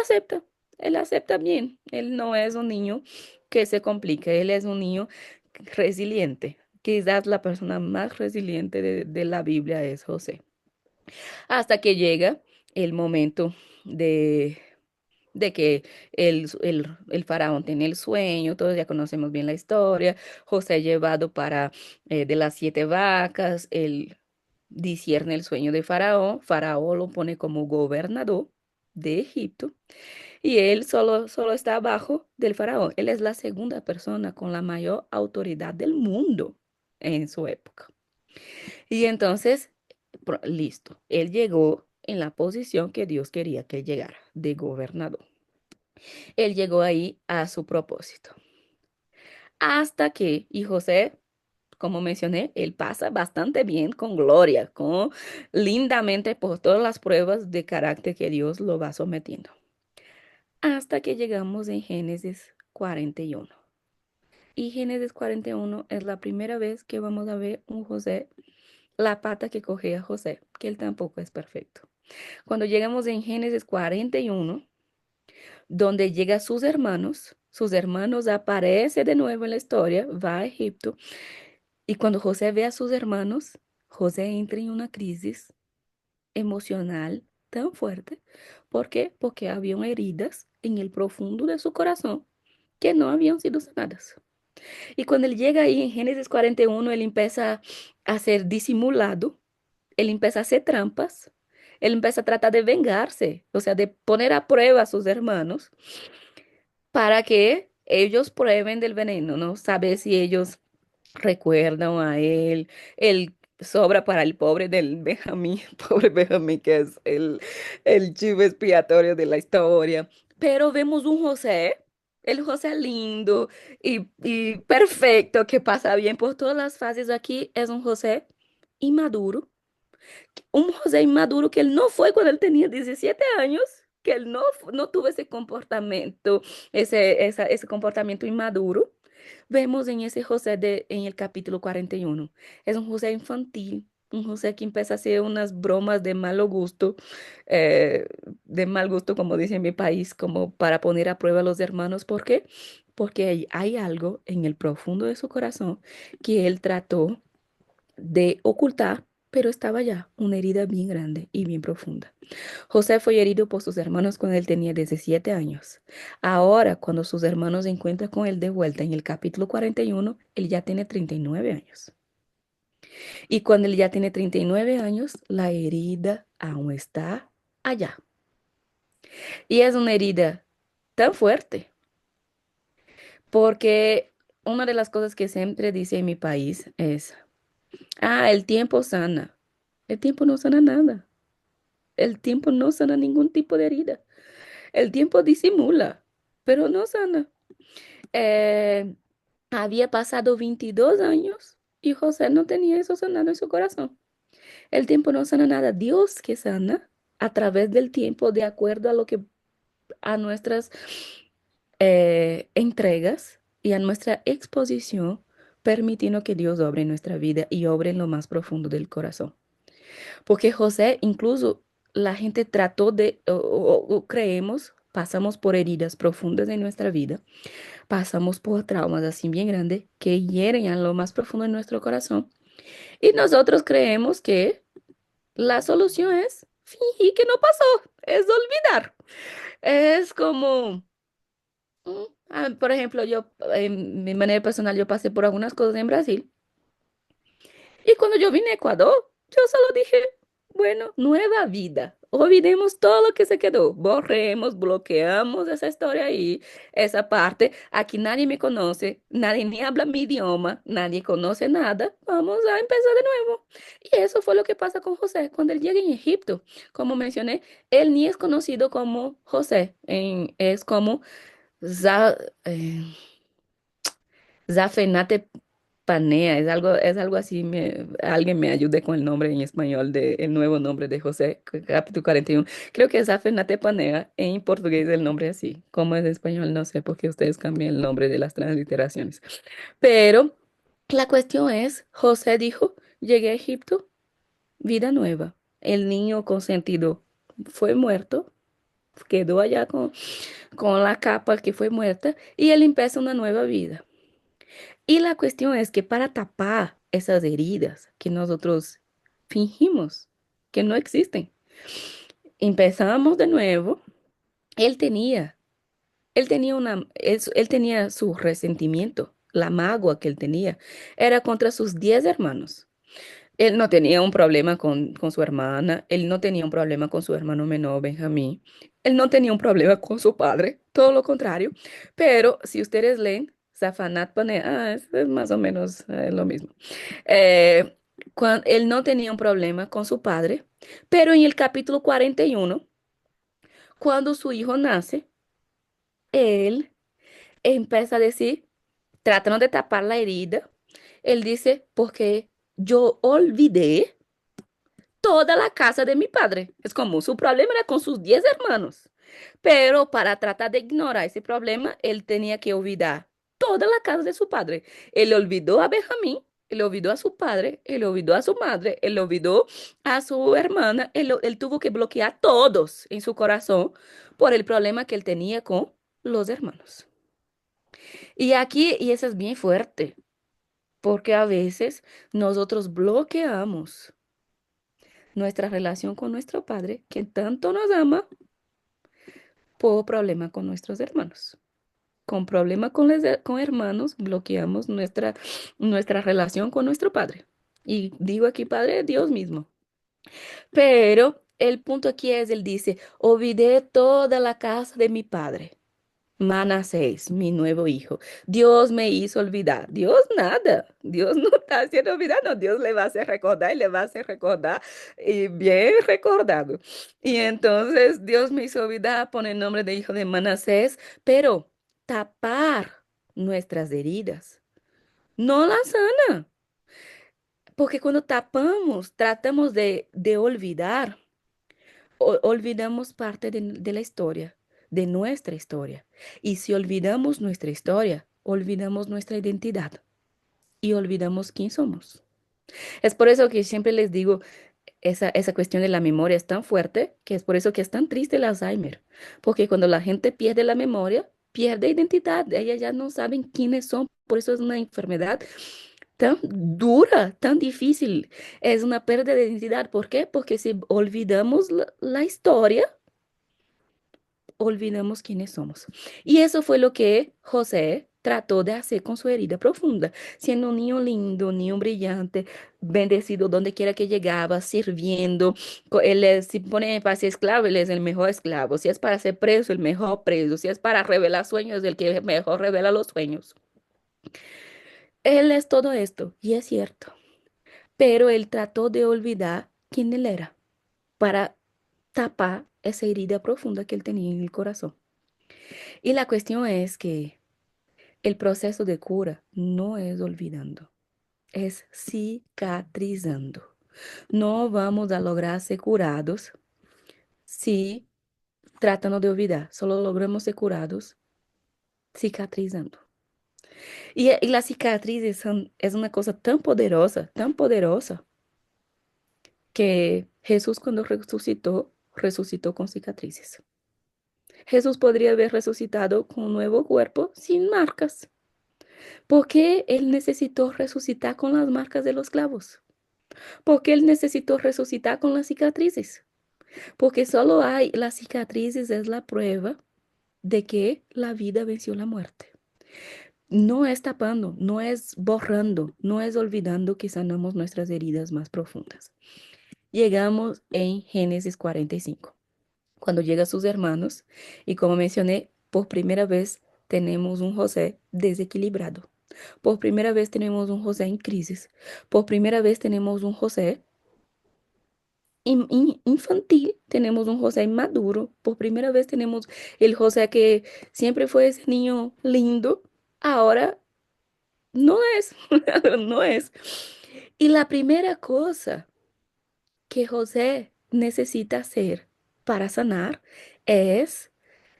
acepta bien. Él no es un niño que se complica, él es un niño resiliente. Quizás la persona más resiliente de la Biblia es José. Hasta que llega el momento de, de que el faraón tiene el sueño, todos ya conocemos bien la historia. José llevado para de las 7 vacas, él discierne el sueño de Faraón. Faraón lo pone como gobernador de Egipto y él solo está abajo del Faraón. Él es la segunda persona con la mayor autoridad del mundo en su época. Y entonces, listo, él llegó en la posición que Dios quería que él llegara, de gobernador. Él llegó ahí a su propósito. Hasta que, y José, como mencioné, él pasa bastante bien con gloria, con lindamente por todas las pruebas de carácter que Dios lo va sometiendo. Hasta que llegamos en Génesis 41. Y Génesis 41 es la primera vez que vamos a ver un José, la pata que coge a José, que él tampoco es perfecto. Cuando llegamos en Génesis 41, donde llega sus hermanos aparecen de nuevo en la historia, va a Egipto. Y cuando José ve a sus hermanos, José entra en una crisis emocional tan fuerte. ¿Por qué? Porque habían heridas en el profundo de su corazón que no habían sido sanadas. Y cuando él llega ahí en Génesis 41, él empieza a ser disimulado, él empieza a hacer trampas, él empieza a tratar de vengarse, o sea, de poner a prueba a sus hermanos para que ellos prueben del veneno, ¿no? Saber si ellos recuerdan a él, él sobra para el pobre del Benjamín, pobre Benjamín que es el chivo expiatorio de la historia. Pero vemos un José, el José lindo y perfecto, que pasa bien por todas las fases aquí, es un José inmaduro, Un José inmaduro que él no fue cuando él tenía 17 años, que él no tuvo ese comportamiento, ese comportamiento inmaduro. Vemos en ese José en el capítulo 41. Es un José infantil, un José que empieza a hacer unas bromas de malo gusto, eh, de mal gusto, como dice en mi país, como para poner a prueba a los hermanos. ¿Por qué? Porque hay algo en el profundo de su corazón que él trató de ocultar, pero estaba ya una herida bien grande y bien profunda. José fue herido por sus hermanos cuando él tenía 17 años. Ahora, cuando sus hermanos se encuentran con él de vuelta en el capítulo 41, él ya tiene 39 años. Y cuando él ya tiene 39 años, la herida aún está allá. Y es una herida tan fuerte, porque una de las cosas que siempre dice en mi país es, el tiempo sana. El tiempo no sana nada. El tiempo no sana ningún tipo de herida. El tiempo disimula, pero no sana. Eh, Había pasado 22 años y José no tenía eso sanado en su corazón. El tiempo no sana nada. Dios que sana a través del tiempo, de acuerdo a lo que a nuestras entregas y a nuestra exposición, permitiendo que Dios obre en nuestra vida y obre en lo más profundo del corazón. Porque José, incluso la gente trató de, o creemos, pasamos por heridas profundas en nuestra vida, pasamos por traumas así bien grandes que hieren a lo más profundo de nuestro corazón. Y nosotros creemos que la solución es fingir que no pasó, es olvidar. Es como, por ejemplo, yo, en mi manera personal, yo pasé por algunas cosas en Brasil. Y cuando yo vine a Ecuador, yo solo dije, bueno, nueva vida. Olvidemos todo lo que se quedó. Borremos, bloqueamos esa historia ahí, esa parte. Aquí nadie me conoce, nadie ni habla mi idioma, nadie conoce nada. Vamos a empezar de nuevo. Y eso fue lo que pasa con José cuando él llega en Egipto. Como mencioné, él ni es conocido como José, es como Za- eh, Zafenate Panea, es algo así, alguien me ayude con el nombre en español el nuevo nombre de José, capítulo 41. Creo que es Zafenate Panea, en portugués el nombre así. Como es en español, no sé por qué ustedes cambian el nombre de las transliteraciones. Pero la cuestión es, José dijo, llegué a Egipto, vida nueva. El niño consentido fue muerto, quedó allá con la capa que fue muerta, y él empieza una nueva vida. Y la cuestión es que para tapar esas heridas que nosotros fingimos que no existen, empezamos de nuevo. Él tenía, él tenía su resentimiento, la magua que él tenía, era contra sus 10 hermanos. Él no tenía un problema con su hermana, él no tenía un problema con su hermano menor, Benjamín, él no tenía un problema con su padre, todo lo contrario. Pero si ustedes leen Safanat Panea, es más o menos lo mismo. Eh, Él no tenía un problema con su padre, pero en el capítulo 41, cuando su hijo nace, él empieza a decir, tratando de tapar la herida, él dice, porque yo olvidé toda la casa de mi padre. Es como su problema era con sus 10 hermanos. Pero para tratar de ignorar ese problema, él tenía que olvidar toda la casa de su padre. Él olvidó a Benjamín, él olvidó a su padre, él olvidó a su madre, él olvidó a su hermana. Él tuvo que bloquear todos en su corazón por el problema que él tenía con los hermanos. Y aquí, y eso es bien fuerte, porque a veces nosotros bloqueamos nuestra relación con nuestro Padre, que tanto nos ama, por problema con nuestros hermanos. Con problema con hermanos, bloqueamos nuestra relación con nuestro Padre. Y digo aquí, Padre, Dios mismo. Pero el punto aquí es, él dice, olvidé toda la casa de mi Padre. Manasés, mi nuevo hijo. Dios me hizo olvidar. Dios nada. Dios no está haciendo olvidar. No, Dios le va a hacer recordar y le va a hacer recordar y bien recordado. Y entonces Dios me hizo olvidar, pone el nombre de hijo de Manasés, pero tapar nuestras heridas no las sana. Porque cuando tapamos, tratamos de olvidar, olvidamos parte de la historia, de nuestra historia. Y si olvidamos nuestra historia, olvidamos nuestra identidad y olvidamos quién somos. Es por eso que siempre les digo, esa cuestión de la memoria es tan fuerte que es por eso que es tan triste el Alzheimer. Porque cuando la gente pierde la memoria, pierde identidad. Ellas ya no saben quiénes son. Por eso es una enfermedad tan dura, tan difícil. Es una pérdida de identidad. ¿Por qué? Porque si olvidamos la historia, olvidamos quiénes somos. Y eso fue lo que José trató de hacer con su herida profunda, siendo un niño lindo, un niño brillante, bendecido donde quiera que llegaba, sirviendo. Si pone para ser esclavo, él es el mejor esclavo. Si es para ser preso, el mejor preso. Si es para revelar sueños, el que mejor revela los sueños. Él es todo esto, y es cierto. Pero él trató de olvidar quién él era para tapar esa herida profunda que él tenía en el corazón. Y la cuestión es que el proceso de cura no es olvidando, es cicatrizando. No vamos a lograr ser curados si tratando de olvidar, solo logramos ser curados cicatrizando. Y las cicatrices es una cosa tan poderosa, que Jesús cuando resucitó, resucitó con cicatrices. Jesús podría haber resucitado con un nuevo cuerpo sin marcas. ¿Por qué Él necesitó resucitar con las marcas de los clavos? ¿Por qué Él necesitó resucitar con las cicatrices? Porque solo hay las cicatrices es la prueba de que la vida venció la muerte. No es tapando, no es borrando, no es olvidando que sanamos nuestras heridas más profundas. Llegamos en Génesis 45, cuando llega a sus hermanos y como mencioné, por primera vez tenemos un José desequilibrado. Por primera vez tenemos un José en crisis. Por primera vez tenemos un José infantil, tenemos un José inmaduro. Por primera vez tenemos el José que siempre fue ese niño lindo. Ahora no es, no es. Y la primera cosa que José necesita hacer para sanar es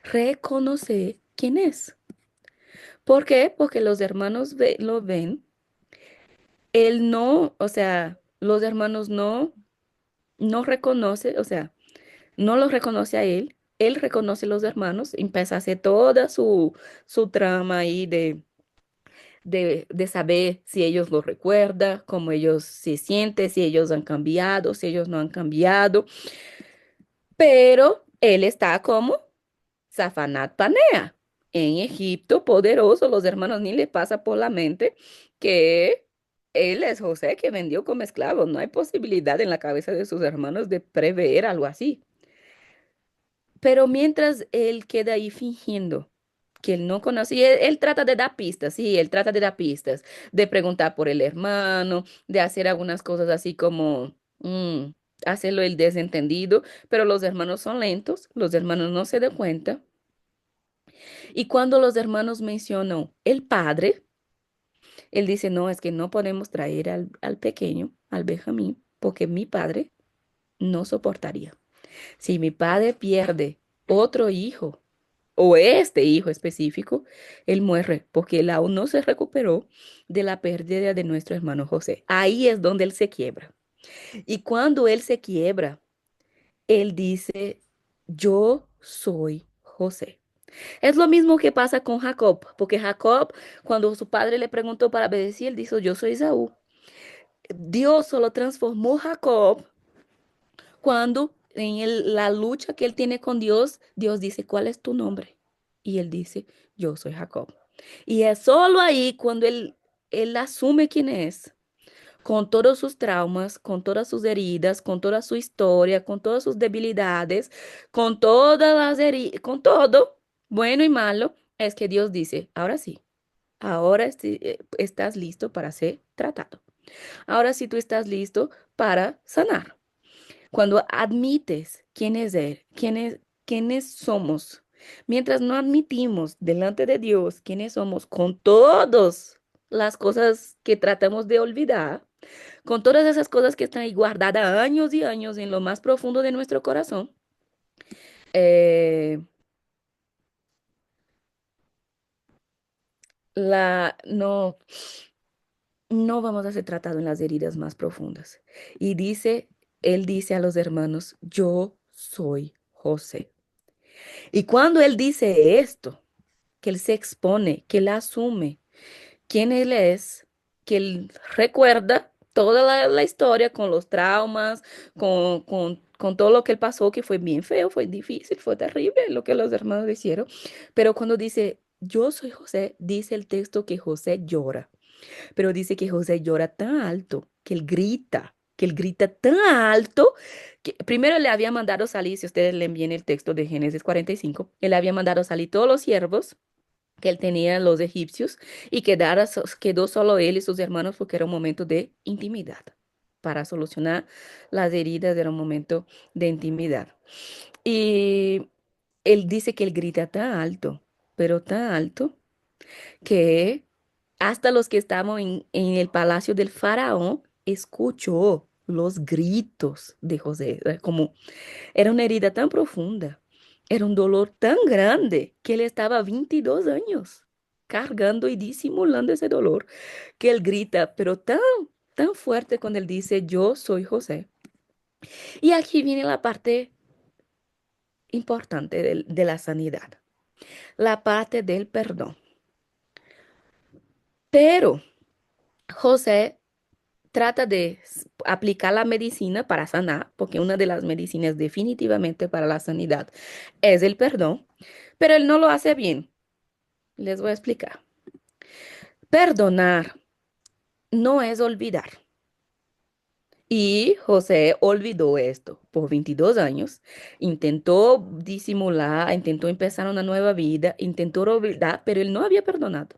reconocer quién es. ¿Por qué? Porque los hermanos lo ven. Él no, o sea, los hermanos no reconoce, o sea, no los reconoce a él. Él reconoce a los hermanos, empieza a hacer toda su trama ahí de saber si ellos lo recuerdan, cómo ellos se sienten, si ellos han cambiado, si ellos no han cambiado. Pero él está como Safanat Panea. En Egipto, poderoso, los hermanos ni le pasa por la mente que él es José que vendió como esclavo. No hay posibilidad en la cabeza de sus hermanos de prever algo así. Pero mientras él queda ahí fingiendo que él no conoce, y él trata de dar pistas, sí, él trata de dar pistas, de preguntar por el hermano, de hacer algunas cosas así como hacerlo el desentendido, pero los hermanos son lentos, los hermanos no se dan cuenta. Y cuando los hermanos mencionan el padre, él dice, no, es que no podemos traer al pequeño, al Benjamín, porque mi padre no soportaría. Si mi padre pierde otro hijo, o este hijo específico, él muere porque él aún no se recuperó de la pérdida de nuestro hermano José. Ahí es donde él se quiebra. Y cuando él se quiebra, él dice, yo soy José. Es lo mismo que pasa con Jacob, porque Jacob, cuando su padre le preguntó para obedecer, él dijo, yo soy Esaú. Dios solo transformó a Jacob cuando en la lucha que él tiene con Dios, Dios dice, ¿cuál es tu nombre? Y él dice, yo soy Jacob. Y es solo ahí cuando él asume quién es, con todos sus traumas, con todas sus heridas, con toda su historia, con todas sus debilidades, con todas las heridas, con todo, bueno y malo, es que Dios dice, ahora sí, ahora estás listo para ser tratado. Ahora sí tú estás listo para sanar. Cuando admites quién es Él, quiénes somos, mientras no admitimos delante de Dios quiénes somos con todas las cosas que tratamos de olvidar, con todas esas cosas que están ahí guardadas años y años en lo más profundo de nuestro corazón, eh, no, no vamos a ser tratados en las heridas más profundas. Y él dice a los hermanos, yo soy José. Y cuando él dice esto, que él se expone, que él asume quién él es, que él recuerda toda la historia con los traumas, con todo lo que él pasó, que fue bien feo, fue difícil, fue terrible lo que los hermanos le hicieron. Pero cuando dice, yo soy José, dice el texto que José llora, pero dice que José llora tan alto, que él grita tan alto, que primero le había mandado salir, si ustedes le envían el texto de Génesis 45, él había mandado salir todos los siervos que él tenía los egipcios y quedó solo él y sus hermanos porque era un momento de intimidad. Para solucionar las heridas era un momento de intimidad. Y él dice que él grita tan alto, pero tan alto, que hasta los que estaban en el palacio del faraón escuchó los gritos de José. Era una herida tan profunda, era un dolor tan grande que él estaba 22 años cargando y disimulando ese dolor, que él grita, pero tan fuerte cuando él dice, yo soy José. Y aquí viene la parte importante de la sanidad, la parte del perdón. Pero José trata de aplicar la medicina para sanar, porque una de las medicinas definitivamente para la sanidad es el perdón, pero él no lo hace bien. Les voy a explicar. Perdonar no es olvidar. Y José olvidó esto por 22 años, intentó disimular, intentó empezar una nueva vida, intentó olvidar, pero él no había perdonado.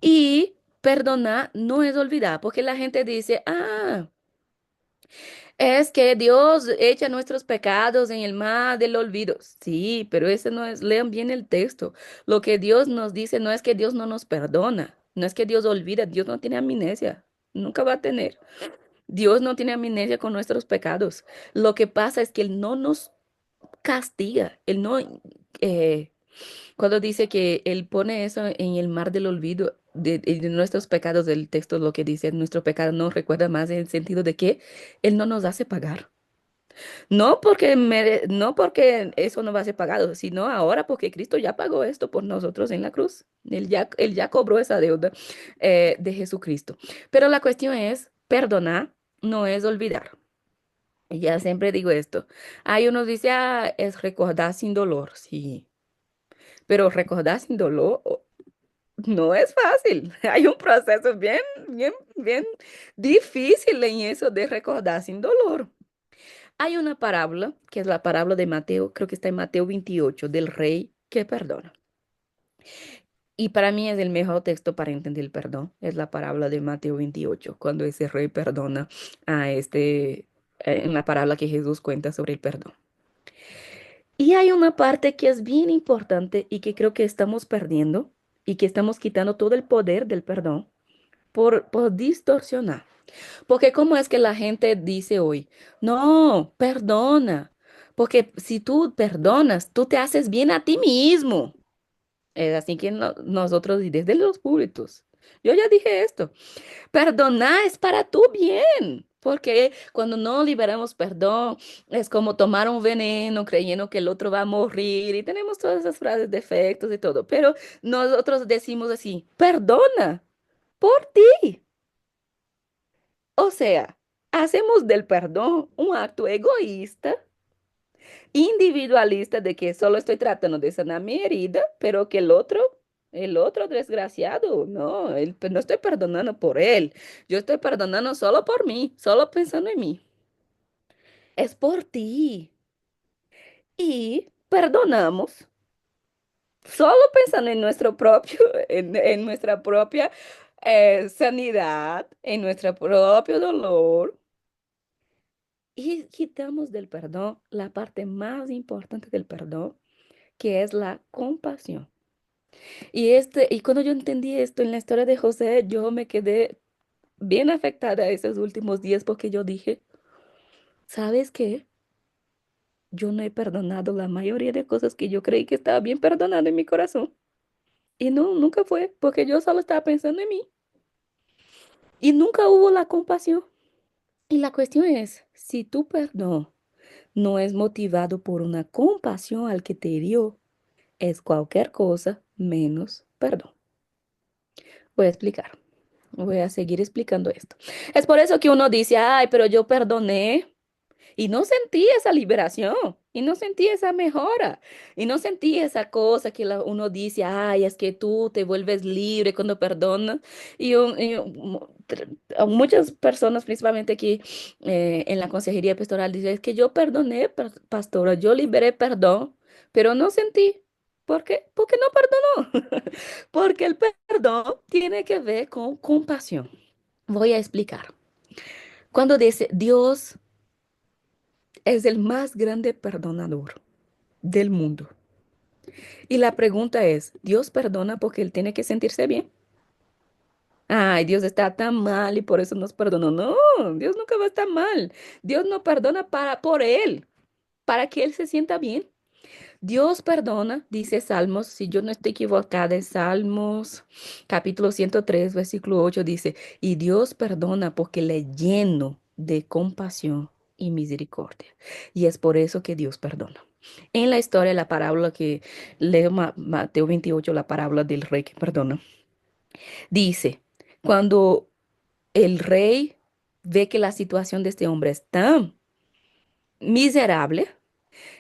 Y perdonar no es olvidar, porque la gente dice, es que Dios echa nuestros pecados en el mar del olvido. Sí, pero ese no es, lean bien el texto. Lo que Dios nos dice no es que Dios no nos perdona, no es que Dios olvida, Dios no tiene amnesia, nunca va a tener. Dios no tiene amnesia con nuestros pecados. Lo que pasa es que Él no nos castiga, Él no, cuando dice que Él pone eso en el mar del olvido de nuestros pecados, el texto lo que dice, nuestro pecado no recuerda más en el sentido de que Él no nos hace pagar. No porque eso no va a ser pagado, sino ahora porque Cristo ya pagó esto por nosotros en la cruz. Él ya cobró esa deuda de Jesucristo. Pero la cuestión es, perdonar no es olvidar. Y ya siempre digo esto. Hay unos dice, es recordar sin dolor, sí. Pero recordar sin dolor no es fácil. Hay un proceso bien difícil en eso de recordar sin dolor. Hay una parábola, que es la parábola de Mateo, creo que está en Mateo 28, del rey que perdona. Y para mí es el mejor texto para entender el perdón, es la parábola de Mateo 28, cuando ese rey perdona en la parábola que Jesús cuenta sobre el perdón. Y hay una parte que es bien importante y que creo que estamos perdiendo y que estamos quitando todo el poder del perdón por distorsionar. Porque ¿cómo es que la gente dice hoy? No, perdona. Porque si tú perdonas, tú te haces bien a ti mismo. Es así que nosotros, y desde los púlpitos, yo ya dije esto, perdonar es para tu bien. Porque cuando no liberamos perdón, es como tomar un veneno creyendo que el otro va a morir y tenemos todas esas frases de efectos y todo. Pero nosotros decimos así, perdona por ti. O sea, hacemos del perdón un acto egoísta, individualista de que solo estoy tratando de sanar mi herida, pero que el otro desgraciado, no, no estoy perdonando por él. Yo estoy perdonando solo por mí, solo pensando en mí. Es por ti. Y perdonamos solo pensando en nuestro propio, en nuestra propia sanidad, en nuestro propio dolor. Y quitamos del perdón la parte más importante del perdón, que es la compasión. Y cuando yo entendí esto en la historia de José, yo me quedé, bien afectada esos últimos días porque yo dije, ¿sabes qué? Yo no he perdonado la mayoría de cosas que yo creí que estaba bien perdonado en mi corazón. Y no, nunca fue, porque yo solo estaba pensando en mí. Y nunca hubo la compasión. Y la cuestión es, si tu perdón no es motivado por una compasión al que te hirió, es cualquier cosa menos perdón. Voy a explicar. Voy a seguir explicando esto. Es por eso que uno dice, ay, pero yo perdoné. Y no sentí esa liberación, y no sentí esa mejora, y no sentí esa cosa que uno dice, ay, es que tú te vuelves libre cuando perdonas. A muchas personas, principalmente aquí en la consejería pastoral, dicen, es que yo perdoné, pastora, yo liberé perdón, pero no sentí. ¿Por qué? Porque no perdonó. Porque el perdón tiene que ver con compasión. Voy a explicar. Cuando dice Dios es el más grande perdonador del mundo. Y la pregunta es, ¿Dios perdona porque Él tiene que sentirse bien? Ay, Dios está tan mal y por eso nos perdonó. No, Dios nunca va a estar mal. Dios no perdona por Él, para que Él se sienta bien. Dios perdona, dice Salmos, si yo no estoy equivocada, en Salmos capítulo 103 versículo 8 dice, y Dios perdona porque le lleno de compasión y misericordia. Y es por eso que Dios perdona. En la historia, la parábola que leo Mateo 28, la parábola del rey que perdona, dice, cuando el rey ve que la situación de este hombre es tan miserable,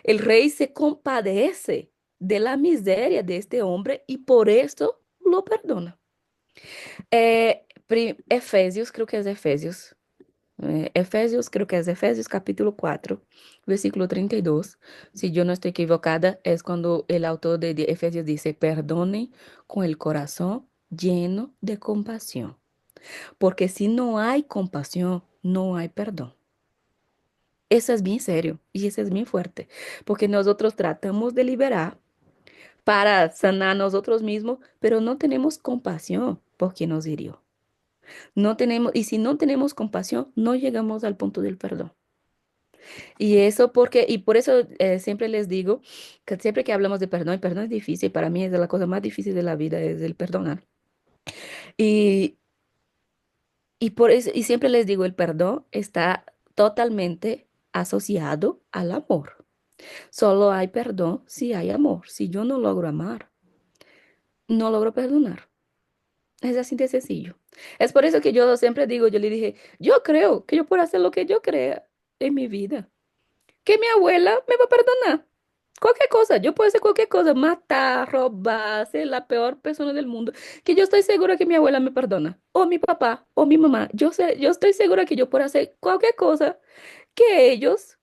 el rey se compadece de la miseria de este hombre y por eso lo perdona. Efesios, creo que es Efesios. Efesios, creo que es Efesios capítulo 4 versículo 32. Si yo no estoy equivocada, es cuando el autor de Efesios dice, perdonen con el corazón lleno de compasión. Porque si no hay compasión, no hay perdón. Eso es bien serio y eso es bien fuerte, porque nosotros tratamos de liberar para sanar a nosotros mismos, pero no tenemos compasión por quien nos hirió. No tenemos, y si no tenemos compasión, no llegamos al punto del perdón. Y eso porque, y por eso siempre les digo que siempre que hablamos de perdón, el perdón es difícil, para mí es de la cosa más difícil de la vida, es el perdonar. Y, y por eso, y siempre les digo, el perdón está totalmente asociado al amor. Solo hay perdón si hay amor. Si yo no logro amar, no logro perdonar. Es así de sencillo. Es por eso que yo siempre digo, yo le dije, yo creo que yo puedo hacer lo que yo crea en mi vida. Que mi abuela me va a perdonar. Cualquier cosa, yo puedo hacer cualquier cosa, matar, robar, ser la peor persona del mundo, que yo estoy segura que mi abuela me perdona, o mi papá, o mi mamá. Yo sé, yo estoy segura que yo puedo hacer cualquier cosa que ellos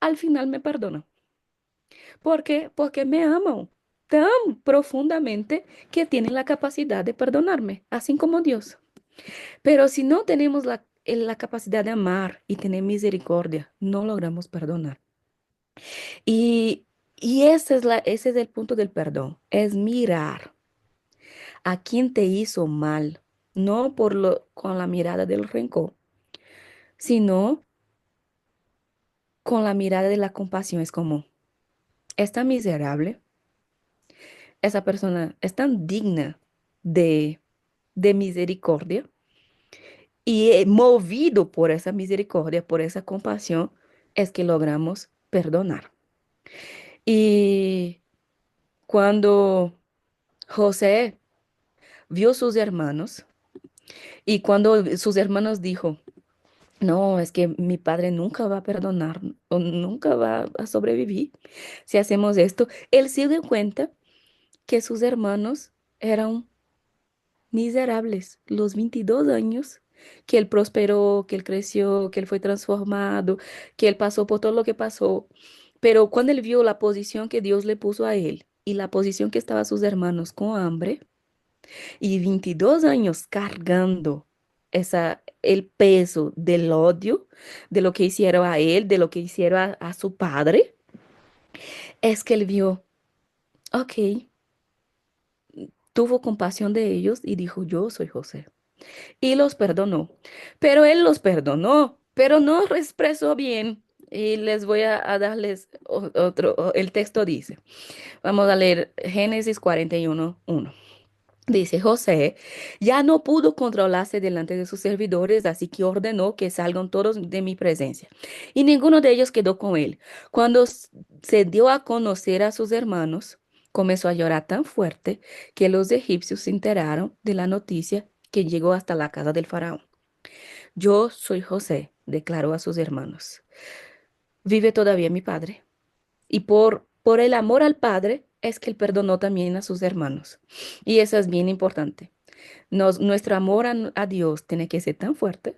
al final me perdonan. ¿Por qué? Porque me aman tan profundamente que tienen la capacidad de perdonarme, así como Dios. Pero si no tenemos la capacidad de amar y tener misericordia, no logramos perdonar. Y, y ese es el punto del perdón, es mirar a quien te hizo mal, no con la mirada del rencor, sino con la mirada de la compasión. Es como, es tan miserable, esa persona es tan digna de, de misericordia y movido por esa misericordia, por esa compasión, es que logramos perdonar. Y cuando José vio sus hermanos y cuando sus hermanos dijo, no, es que mi padre nunca va a perdonar o nunca va a sobrevivir si hacemos esto, él se dio cuenta que sus hermanos eran miserables. Los 22 años que él prosperó, que él creció, que él fue transformado, que él pasó por todo lo que pasó. Pero cuando él vio la posición que Dios le puso a él y la posición que estaban sus hermanos con hambre y 22 años cargando el peso del odio, de lo que hicieron a él, de lo que hicieron a su padre, es que él vio, ok, tuvo compasión de ellos y dijo, yo soy José. y los perdonó. Pero él los perdonó, pero no expresó bien. Y les voy a darles otro, el texto dice, vamos a leer Génesis 41:1. Dice José, ya no pudo controlarse delante de sus servidores, así que ordenó que salgan todos de mi presencia. Y ninguno de ellos quedó con él. Cuando se dio a conocer a sus hermanos, comenzó a llorar tan fuerte que los egipcios se enteraron de la noticia que llegó hasta la casa del faraón. Yo soy José, declaró a sus hermanos. Vive todavía mi padre. Y por el amor al padre es que él perdonó también a sus hermanos. Y eso es bien importante. Nuestro amor a Dios tiene que ser tan fuerte,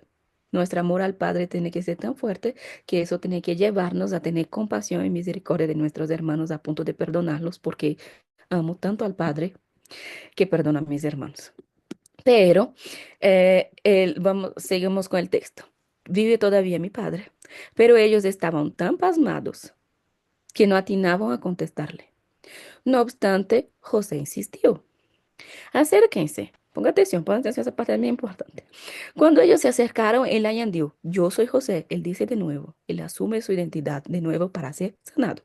nuestro amor al Padre tiene que ser tan fuerte que eso tiene que llevarnos a tener compasión y misericordia de nuestros hermanos a punto de perdonarlos porque amo tanto al Padre que perdona a mis hermanos. Pero seguimos con el texto. Vive todavía mi Padre, pero ellos estaban tan pasmados que no atinaban a contestarle. No obstante, José insistió. Acérquense. Ponga atención, esa parte es muy importante. Cuando ellos se acercaron, él añadió, yo soy José. Él dice de nuevo, él asume su identidad de nuevo para ser sanado.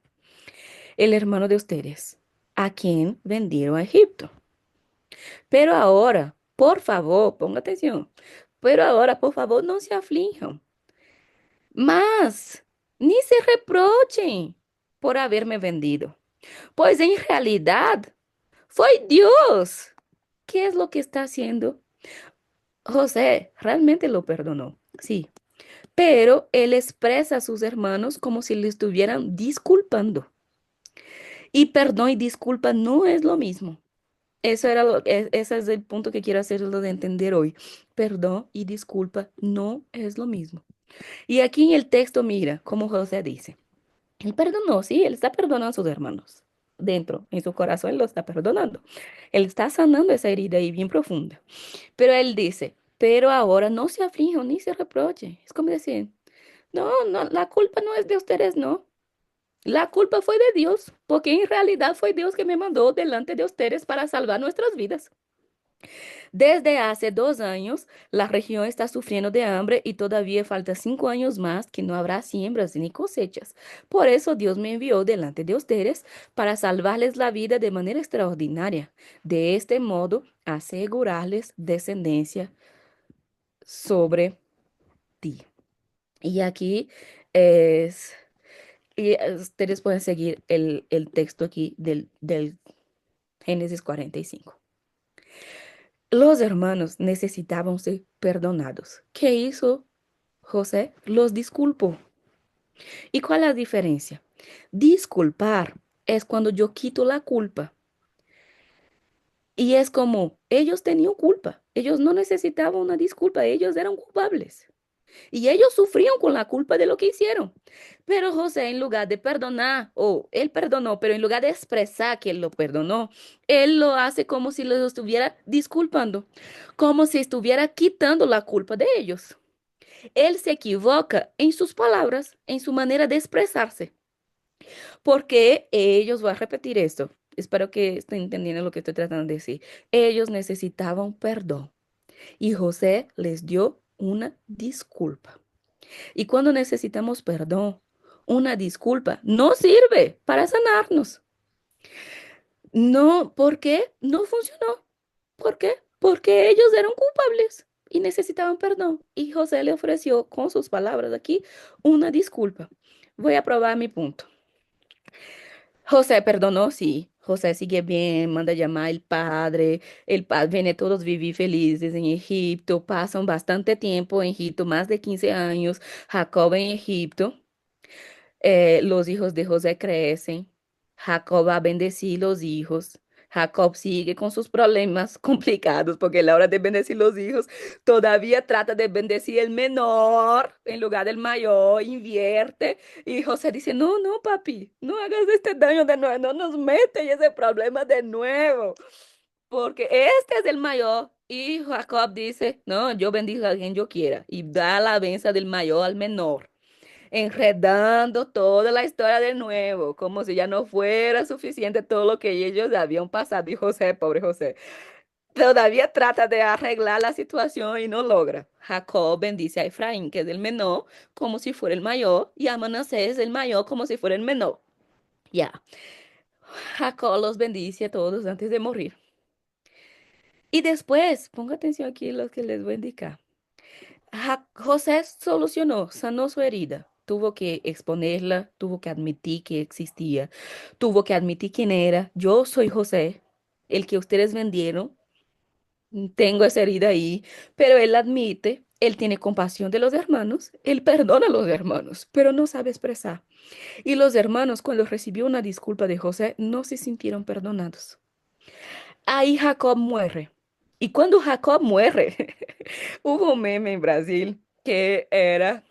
El hermano de ustedes, a quien vendieron a Egipto. Pero ahora, por favor, ponga atención. Pero ahora, por favor, no se aflijan. Más, ni se reprochen por haberme vendido. Pues en realidad, fue Dios. ¿Qué es lo que está haciendo? José realmente lo perdonó, sí, pero él expresa a sus hermanos como si le estuvieran disculpando. Y perdón y disculpa no es lo mismo. Ese es el punto que quiero hacerlo de entender hoy. Perdón y disculpa no es lo mismo. Y aquí en el texto, mira, como José dice, él perdonó, sí, él está perdonando a sus hermanos. Dentro, en su corazón, él lo está perdonando. Él está sanando esa herida ahí bien profunda. Pero él dice, pero ahora no se aflijan ni se reprochen. Es como decir, no, no, la culpa no es de ustedes, no. La culpa fue de Dios, porque en realidad fue Dios que me mandó delante de ustedes para salvar nuestras vidas. Desde hace 2 años, la región está sufriendo de hambre y todavía falta 5 años más que no habrá siembras ni cosechas. Por eso Dios me envió delante de ustedes para salvarles la vida de manera extraordinaria. De este modo, asegurarles descendencia sobre ti. Y aquí es, ustedes pueden seguir el texto aquí del Génesis 45. Los hermanos necesitaban ser perdonados. ¿Qué hizo José? Los disculpó. ¿Y cuál es la diferencia? Disculpar es cuando yo quito la culpa. Y es como ellos tenían culpa. Ellos no necesitaban una disculpa. Ellos eran culpables. Y ellos sufrían con la culpa de lo que hicieron. Pero José, en lugar de perdonar, o él perdonó, pero en lugar de expresar que él lo perdonó, él lo hace como si lo estuviera disculpando, como si estuviera quitando la culpa de ellos. Él se equivoca en sus palabras, en su manera de expresarse, porque ellos, voy a repetir esto, espero que estén entendiendo lo que estoy tratando de decir, ellos necesitaban perdón y José les dio una disculpa. Y cuando necesitamos perdón, una disculpa no sirve para sanarnos. No, ¿por qué? No funcionó. ¿Por qué? Porque ellos eran culpables y necesitaban perdón. Y José le ofreció con sus palabras aquí una disculpa. Voy a probar mi punto. José perdonó, sí. José sigue bien, manda llamar al padre. El padre viene todos vivir felices en Egipto. Pasan bastante tiempo en Egipto, más de 15 años. Jacob en Egipto. Los hijos de José crecen. Jacob va a bendecir los hijos. Jacob sigue con sus problemas complicados porque a la hora de bendecir los hijos todavía trata de bendecir el menor en lugar del mayor, invierte. Y José dice, no, no, papi, no hagas este daño de nuevo, no nos metas en ese problema de nuevo, porque este es el mayor. Y Jacob dice, no, yo bendigo a quien yo quiera y da la bendición del mayor al menor enredando toda la historia de nuevo, como si ya no fuera suficiente todo lo que ellos habían pasado. Y José, pobre José. todavía trata de arreglar la situación y no logra. Jacob bendice a Efraín, que es el menor, como si fuera el mayor, y a Manasés, el mayor, como si fuera el menor. Ya, Jacob los bendice a todos antes de morir. Y después, ponga atención aquí lo que les voy a indicar. José solucionó, sanó su herida. Tuvo que exponerla, tuvo que admitir que existía, tuvo que admitir quién era. Yo soy José, el que ustedes vendieron. Tengo esa herida ahí, pero él admite, él tiene compasión de los hermanos, él perdona a los hermanos, pero no sabe expresar. Y los hermanos, cuando recibió una disculpa de José, no se sintieron perdonados. Ahí Jacob muere. Y cuando Jacob muere, hubo un meme en Brasil que era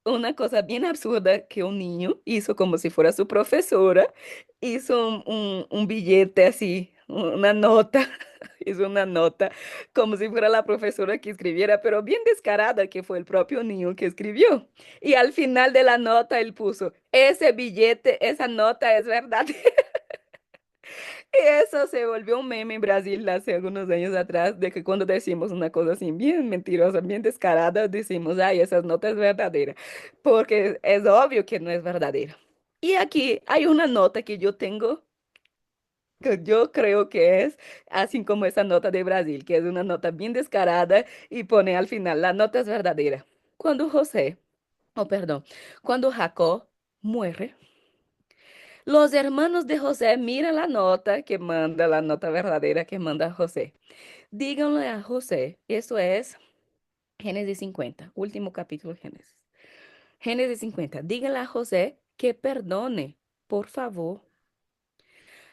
una cosa bien absurda que un niño hizo como si fuera su profesora, hizo un billete así, una nota, hizo una nota como si fuera la profesora que escribiera, pero bien descarada que fue el propio niño que escribió. Y al final de la nota él puso, ese billete, esa nota es verdad. Y eso se volvió un meme en Brasil hace algunos años atrás, de que cuando decimos una cosa así bien mentirosa, bien descarada, decimos, ay, esa nota es verdadera, porque es obvio que no es verdadera. Y aquí hay una nota que yo tengo, que yo creo que es así como esa nota de Brasil, que es una nota bien descarada y pone al final, la nota es verdadera. Cuando José, oh perdón, cuando Jacob muere, los hermanos de José miran la nota que manda, la nota verdadera que manda José. Díganle a José, eso es Génesis 50, último capítulo de Génesis. Génesis 50, díganle a José que perdone, por favor,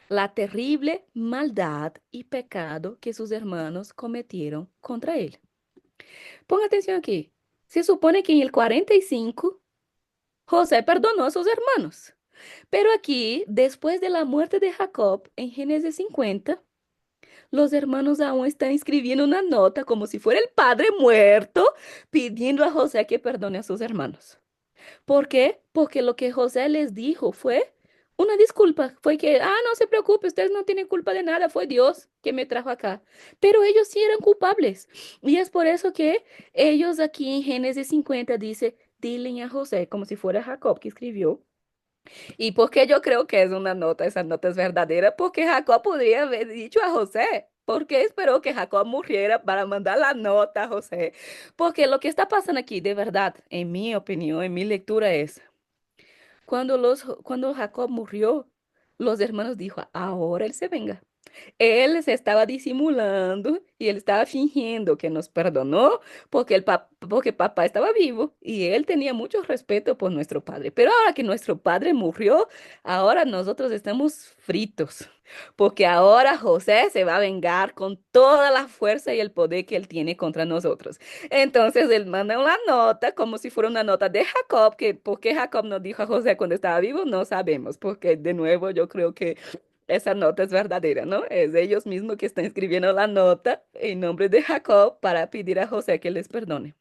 la terrible maldad y pecado que sus hermanos cometieron contra él. Ponga atención aquí. Se supone que en el 45 José perdonó a sus hermanos. Pero aquí, después de la muerte de Jacob, en Génesis 50, los hermanos aún están escribiendo una nota como si fuera el padre muerto, pidiendo a José que perdone a sus hermanos. ¿Por qué? Porque lo que José les dijo fue una disculpa. Fue que, no se preocupe, ustedes no tienen culpa de nada, fue Dios que me trajo acá. Pero ellos sí eran culpables. Y es por eso que ellos aquí en Génesis 50 dice, dile a José, como si fuera Jacob que escribió. ¿Y por qué yo creo que es una nota? Esa nota es verdadera porque Jacob podría haber dicho a José. ¿Por qué esperó que Jacob muriera para mandar la nota a José? Porque lo que está pasando aquí, de verdad, en mi opinión, en mi lectura es, cuando Jacob murió, los hermanos dijo, ahora él se venga. Él se estaba disimulando y él estaba fingiendo que nos perdonó porque, porque papá estaba vivo y él tenía mucho respeto por nuestro padre. Pero ahora que nuestro padre murió, ahora nosotros estamos fritos porque ahora José se va a vengar con toda la fuerza y el poder que él tiene contra nosotros. Entonces él manda una nota como si fuera una nota de Jacob, que por qué Jacob no dijo a José cuando estaba vivo, no sabemos, porque de nuevo yo creo que esa nota es verdadera, ¿no? Es ellos mismos que están escribiendo la nota en nombre de Jacob para pedir a José que les perdone.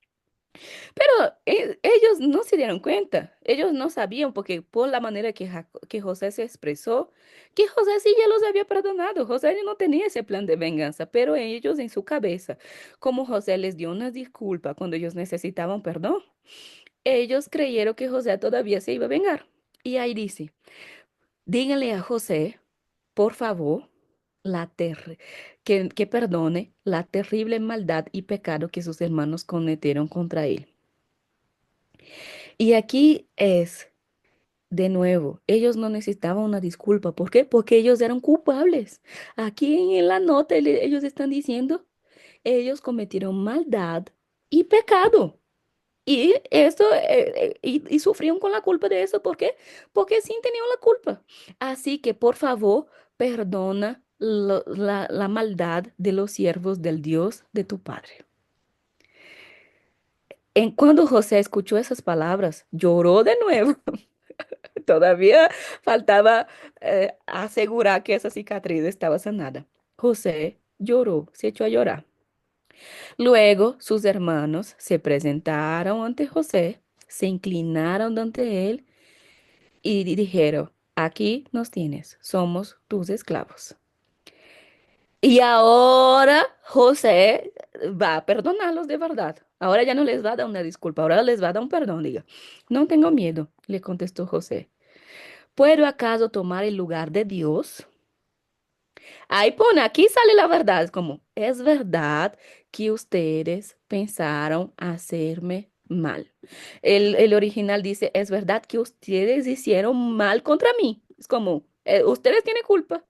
Pero ellos no se dieron cuenta, ellos no sabían porque por la manera que, que José se expresó, que José sí ya los había perdonado. José ya no tenía ese plan de venganza, pero ellos en su cabeza, como José les dio una disculpa cuando ellos necesitaban perdón, ellos creyeron que José todavía se iba a vengar. Y ahí dice, díganle a José, por favor, que perdone la terrible maldad y pecado que sus hermanos cometieron contra él. Y aquí es, de nuevo, ellos no necesitaban una disculpa. ¿Por qué? Porque ellos eran culpables. Aquí en la nota ellos están diciendo, ellos cometieron maldad y pecado. Y eso, y sufrieron con la culpa de eso. ¿Por qué? Porque sí tenían la culpa. Así que, por favor, perdona la maldad de los siervos del Dios de tu padre. En cuando José escuchó esas palabras, lloró de nuevo. Todavía faltaba asegurar que esa cicatriz estaba sanada. José lloró, se echó a llorar. Luego sus hermanos se presentaron ante José, se inclinaron ante él y dijeron, aquí nos tienes, somos tus esclavos. Y ahora José va a perdonarlos de verdad. Ahora ya no les va a dar una disculpa, ahora les va a dar un perdón. Diga, no tengo miedo, le contestó José. ¿Puedo acaso tomar el lugar de Dios? Ahí pone, aquí sale la verdad. Es como, es verdad que ustedes pensaron hacerme mal. El original dice, es verdad que ustedes hicieron mal contra mí. Es como, ustedes tienen culpa.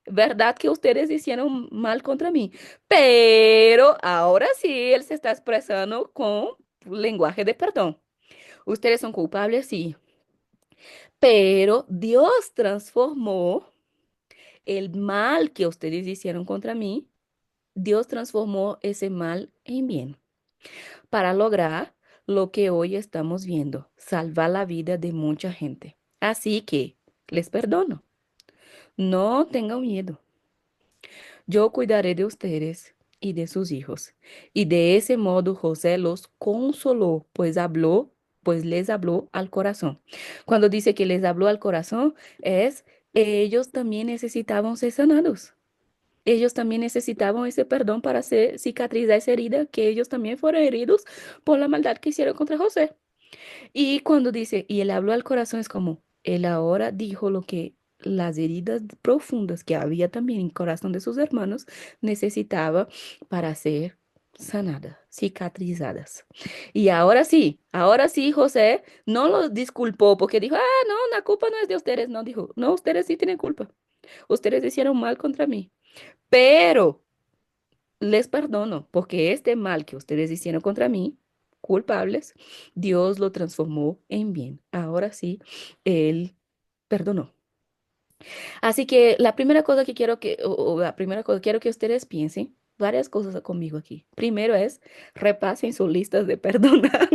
¿Verdad que ustedes hicieron mal contra mí? Pero ahora sí, él se está expresando con lenguaje de perdón. Ustedes son culpables, sí. Pero Dios transformó el mal que ustedes hicieron contra mí. Dios transformó ese mal en bien para lograr lo que hoy estamos viendo, salvar la vida de mucha gente. Así que les perdono. No tengan miedo. Yo cuidaré de ustedes y de sus hijos. Y de ese modo José los consoló, pues les habló al corazón. Cuando dice que les habló al corazón, es ellos también necesitaban ser sanados. Ellos también necesitaban ese perdón para hacer cicatrizar esa herida, que ellos también fueron heridos por la maldad que hicieron contra José. Y cuando dice, y él habló al corazón, es como, él ahora dijo lo que las heridas profundas que había también en el corazón de sus hermanos necesitaba para ser sanadas, cicatrizadas. Y ahora sí, José no los disculpó porque dijo, ah, no, la culpa no es de ustedes. No, dijo, no, ustedes sí tienen culpa. Ustedes hicieron mal contra mí. Pero les perdono, porque este mal que ustedes hicieron contra mí, culpables, Dios lo transformó en bien. Ahora sí, Él perdonó. Así que la primera cosa que quiero o la primera cosa, quiero que ustedes piensen varias cosas conmigo aquí. Primero es, repasen sus listas de perdonados,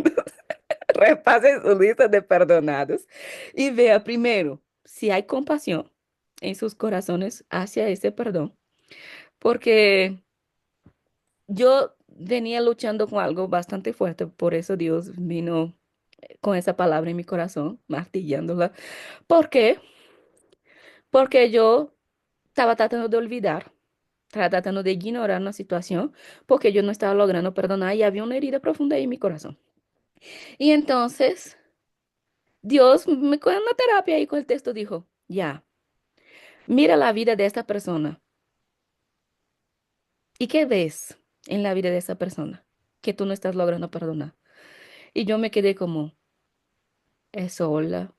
repasen sus listas de perdonados y vea primero si hay compasión en sus corazones hacia ese perdón, porque yo venía luchando con algo bastante fuerte, por eso Dios vino con esa palabra en mi corazón, martillándola. ¿Por qué? Porque yo estaba tratando de olvidar, estaba tratando de ignorar una situación, porque yo no estaba logrando perdonar y había una herida profunda ahí en mi corazón. Y entonces Dios me con una terapia y con el texto dijo, ya, mira la vida de esta persona. ¿Y qué ves en la vida de esa persona que tú no estás logrando perdonar? Y yo me quedé como, es sola,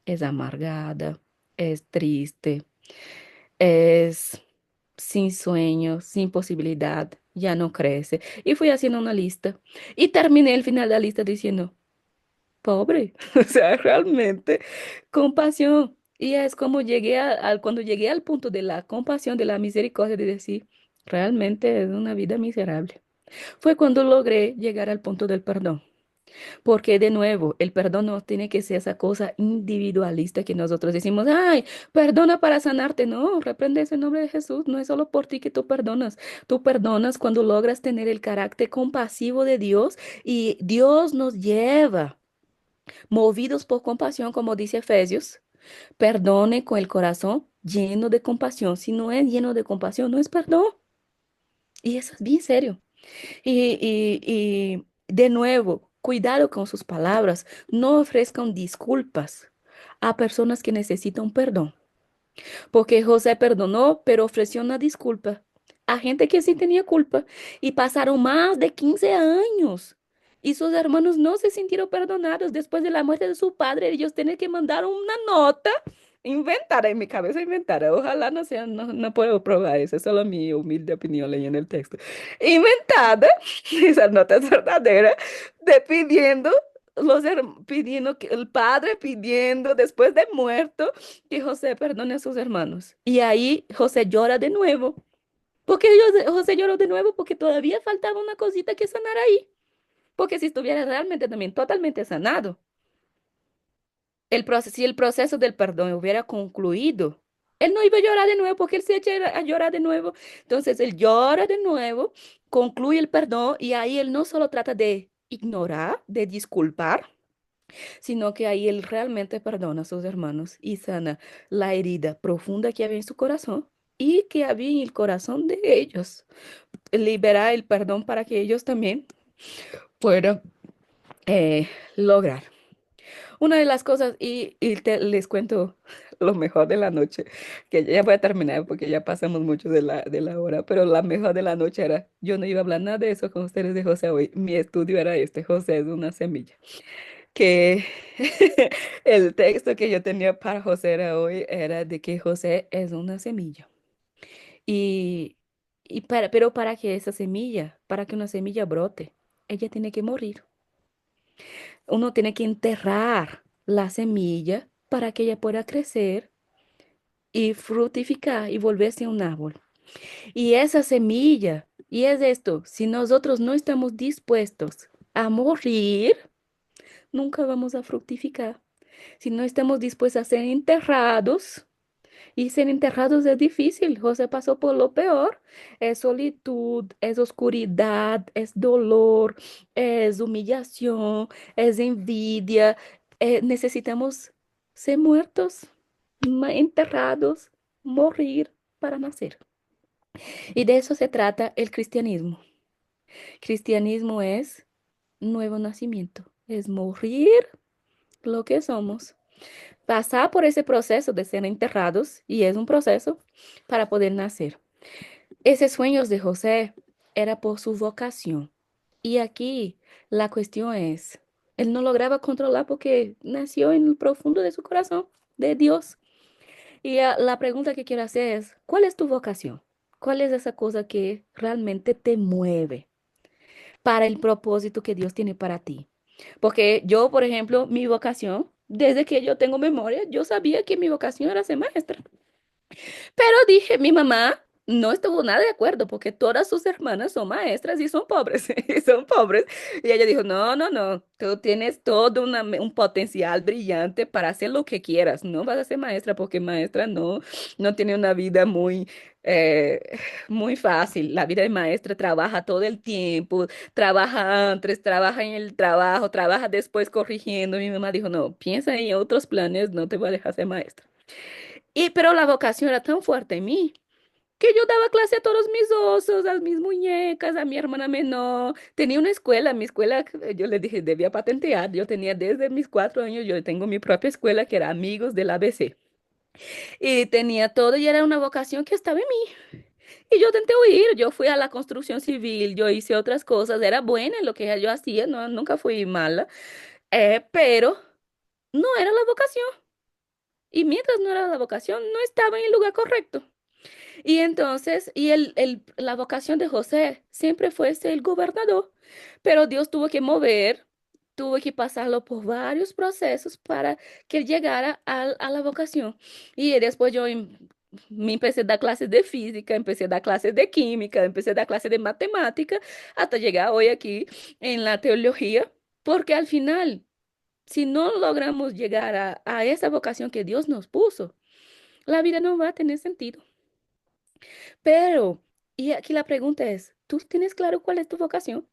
es amargada, es triste, es sin sueño, sin posibilidad, ya no crece. Y fui haciendo una lista y terminé el final de la lista diciendo, pobre, o sea, realmente compasión. Y es como llegué cuando llegué al punto de la compasión, de la misericordia, de decir, realmente es una vida miserable. Fue cuando logré llegar al punto del perdón. Porque de nuevo, el perdón no tiene que ser esa cosa individualista que nosotros decimos, ay, perdona para sanarte. No, reprende ese nombre de Jesús. No es solo por ti que tú perdonas. Tú perdonas cuando logras tener el carácter compasivo de Dios y Dios nos lleva, movidos por compasión, como dice Efesios, perdone con el corazón lleno de compasión. Si no es lleno de compasión, no es perdón. Y eso es bien serio. Y de nuevo, cuidado con sus palabras. No ofrezcan disculpas a personas que necesitan perdón. Porque José perdonó, pero ofreció una disculpa a gente que sí tenía culpa. Y pasaron más de 15 años. Y sus hermanos no se sintieron perdonados después de la muerte de su padre. Ellos tienen que mandar una nota inventada en mi cabeza, inventada. Ojalá no sea, no, no puedo probar eso, es solo mi humilde opinión leyendo el texto. Inventada, esa nota es verdadera, de pidiendo, pidiendo que el padre pidiendo después de muerto que José perdone a sus hermanos. Y ahí José llora de nuevo. ¿Por qué José lloró de nuevo? Porque todavía faltaba una cosita que sanar ahí. Porque si estuviera realmente también totalmente sanado, si el proceso del perdón hubiera concluido, él no iba a llorar de nuevo porque él se echa a llorar de nuevo. Entonces él llora de nuevo, concluye el perdón y ahí él no solo trata de ignorar, de disculpar, sino que ahí él realmente perdona a sus hermanos y sana la herida profunda que había en su corazón y que había en el corazón de ellos. Liberar el perdón para que ellos también puedan eh, lograr. Una de las cosas, les cuento lo mejor de la noche, que ya voy a terminar porque ya pasamos mucho de la hora, pero la mejor de la noche era, yo no iba a hablar nada de eso con ustedes de José hoy, mi estudio era este, José es una semilla, que el texto que yo tenía para José era hoy era de que José es una semilla. Y, pero para que esa semilla, para que una semilla brote, ella tiene que morir. Uno tiene que enterrar la semilla para que ella pueda crecer y fructificar y volverse un árbol. Y esa semilla, y es esto, si nosotros no estamos dispuestos a morir, nunca vamos a fructificar. Si no estamos dispuestos a ser enterrados, y ser enterrados es difícil. José pasó por lo peor. Es solitud, es oscuridad, es dolor, es humillación, es envidia. Necesitamos ser muertos, enterrados, morir para nacer. Y de eso se trata el cristianismo. Cristianismo es nuevo nacimiento, es morir lo que somos, pasar por ese proceso de ser enterrados, y es un proceso para poder nacer. Ese sueño de José era por su vocación. Y aquí la cuestión es, él no lograba controlar porque nació en el profundo de su corazón, de Dios. Y la pregunta que quiero hacer es, ¿cuál es tu vocación? ¿Cuál es esa cosa que realmente te mueve para el propósito que Dios tiene para ti? Porque yo, por ejemplo, mi vocación, desde que yo tengo memoria, yo sabía que mi vocación era ser maestra. Pero dije, mi mamá no estuvo nada de acuerdo porque todas sus hermanas son maestras y son pobres, y son pobres. Y ella dijo, no, no, no, tú tienes todo un potencial brillante para hacer lo que quieras. No vas a ser maestra porque maestra no tiene una vida eh, muy fácil. La vida de maestra trabaja todo el tiempo, trabaja antes, trabaja en el trabajo, trabaja después corrigiendo. Mi mamá dijo, no, piensa en otros planes, no te voy a dejar ser maestra. Pero la vocación era tan fuerte en mí que yo daba clase a todos mis osos, a mis muñecas, a mi hermana menor. Tenía una escuela, mi escuela, yo le dije, debía patentear. Yo tenía desde mis 4 años, yo tengo mi propia escuela que era Amigos del ABC. Y tenía todo y era una vocación que estaba en mí. Y yo intenté huir, yo fui a la construcción civil, yo hice otras cosas, era buena en lo que yo hacía, no, nunca fui mala, pero no era la vocación. Y mientras no era la vocación, no estaba en el lugar correcto. Y entonces, la vocación de José siempre fue ser el gobernador, pero Dios tuvo que mover, tuvo que pasarlo por varios procesos para que él llegara a la vocación. Y después me empecé a dar clases de física, empecé a dar clases de química, empecé a dar clases de matemática, hasta llegar hoy aquí en la teología, porque al final, si no logramos llegar a esa vocación que Dios nos puso, la vida no va a tener sentido. Pero, y aquí la pregunta es, ¿tú tienes claro cuál es tu vocación?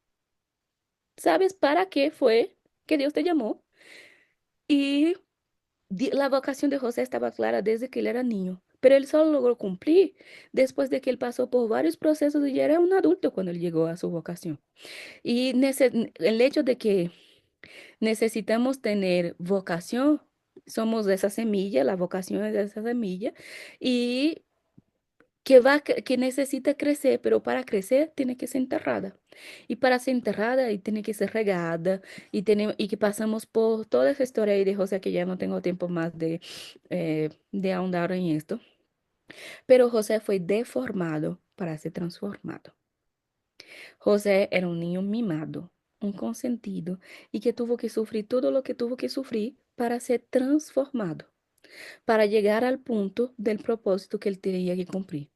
¿Sabes para qué fue que Dios te llamó? Y la vocación de José estaba clara desde que él era niño, pero él solo logró cumplir después de que él pasó por varios procesos y ya era un adulto cuando él llegó a su vocación. Y el hecho de que necesitamos tener vocación, somos de esa semilla, la vocación es de esa semilla, y que necesita crecer, pero para crecer tiene que ser enterrada. Y para ser enterrada y tiene que ser regada y que pasamos por toda esa historia ahí de José, que ya no tengo tiempo más de ahondar en esto. Pero José fue deformado para ser transformado. José era un niño mimado, un consentido y que tuvo que sufrir todo lo que tuvo que sufrir para ser transformado, para llegar al punto del propósito que él tenía que cumplir.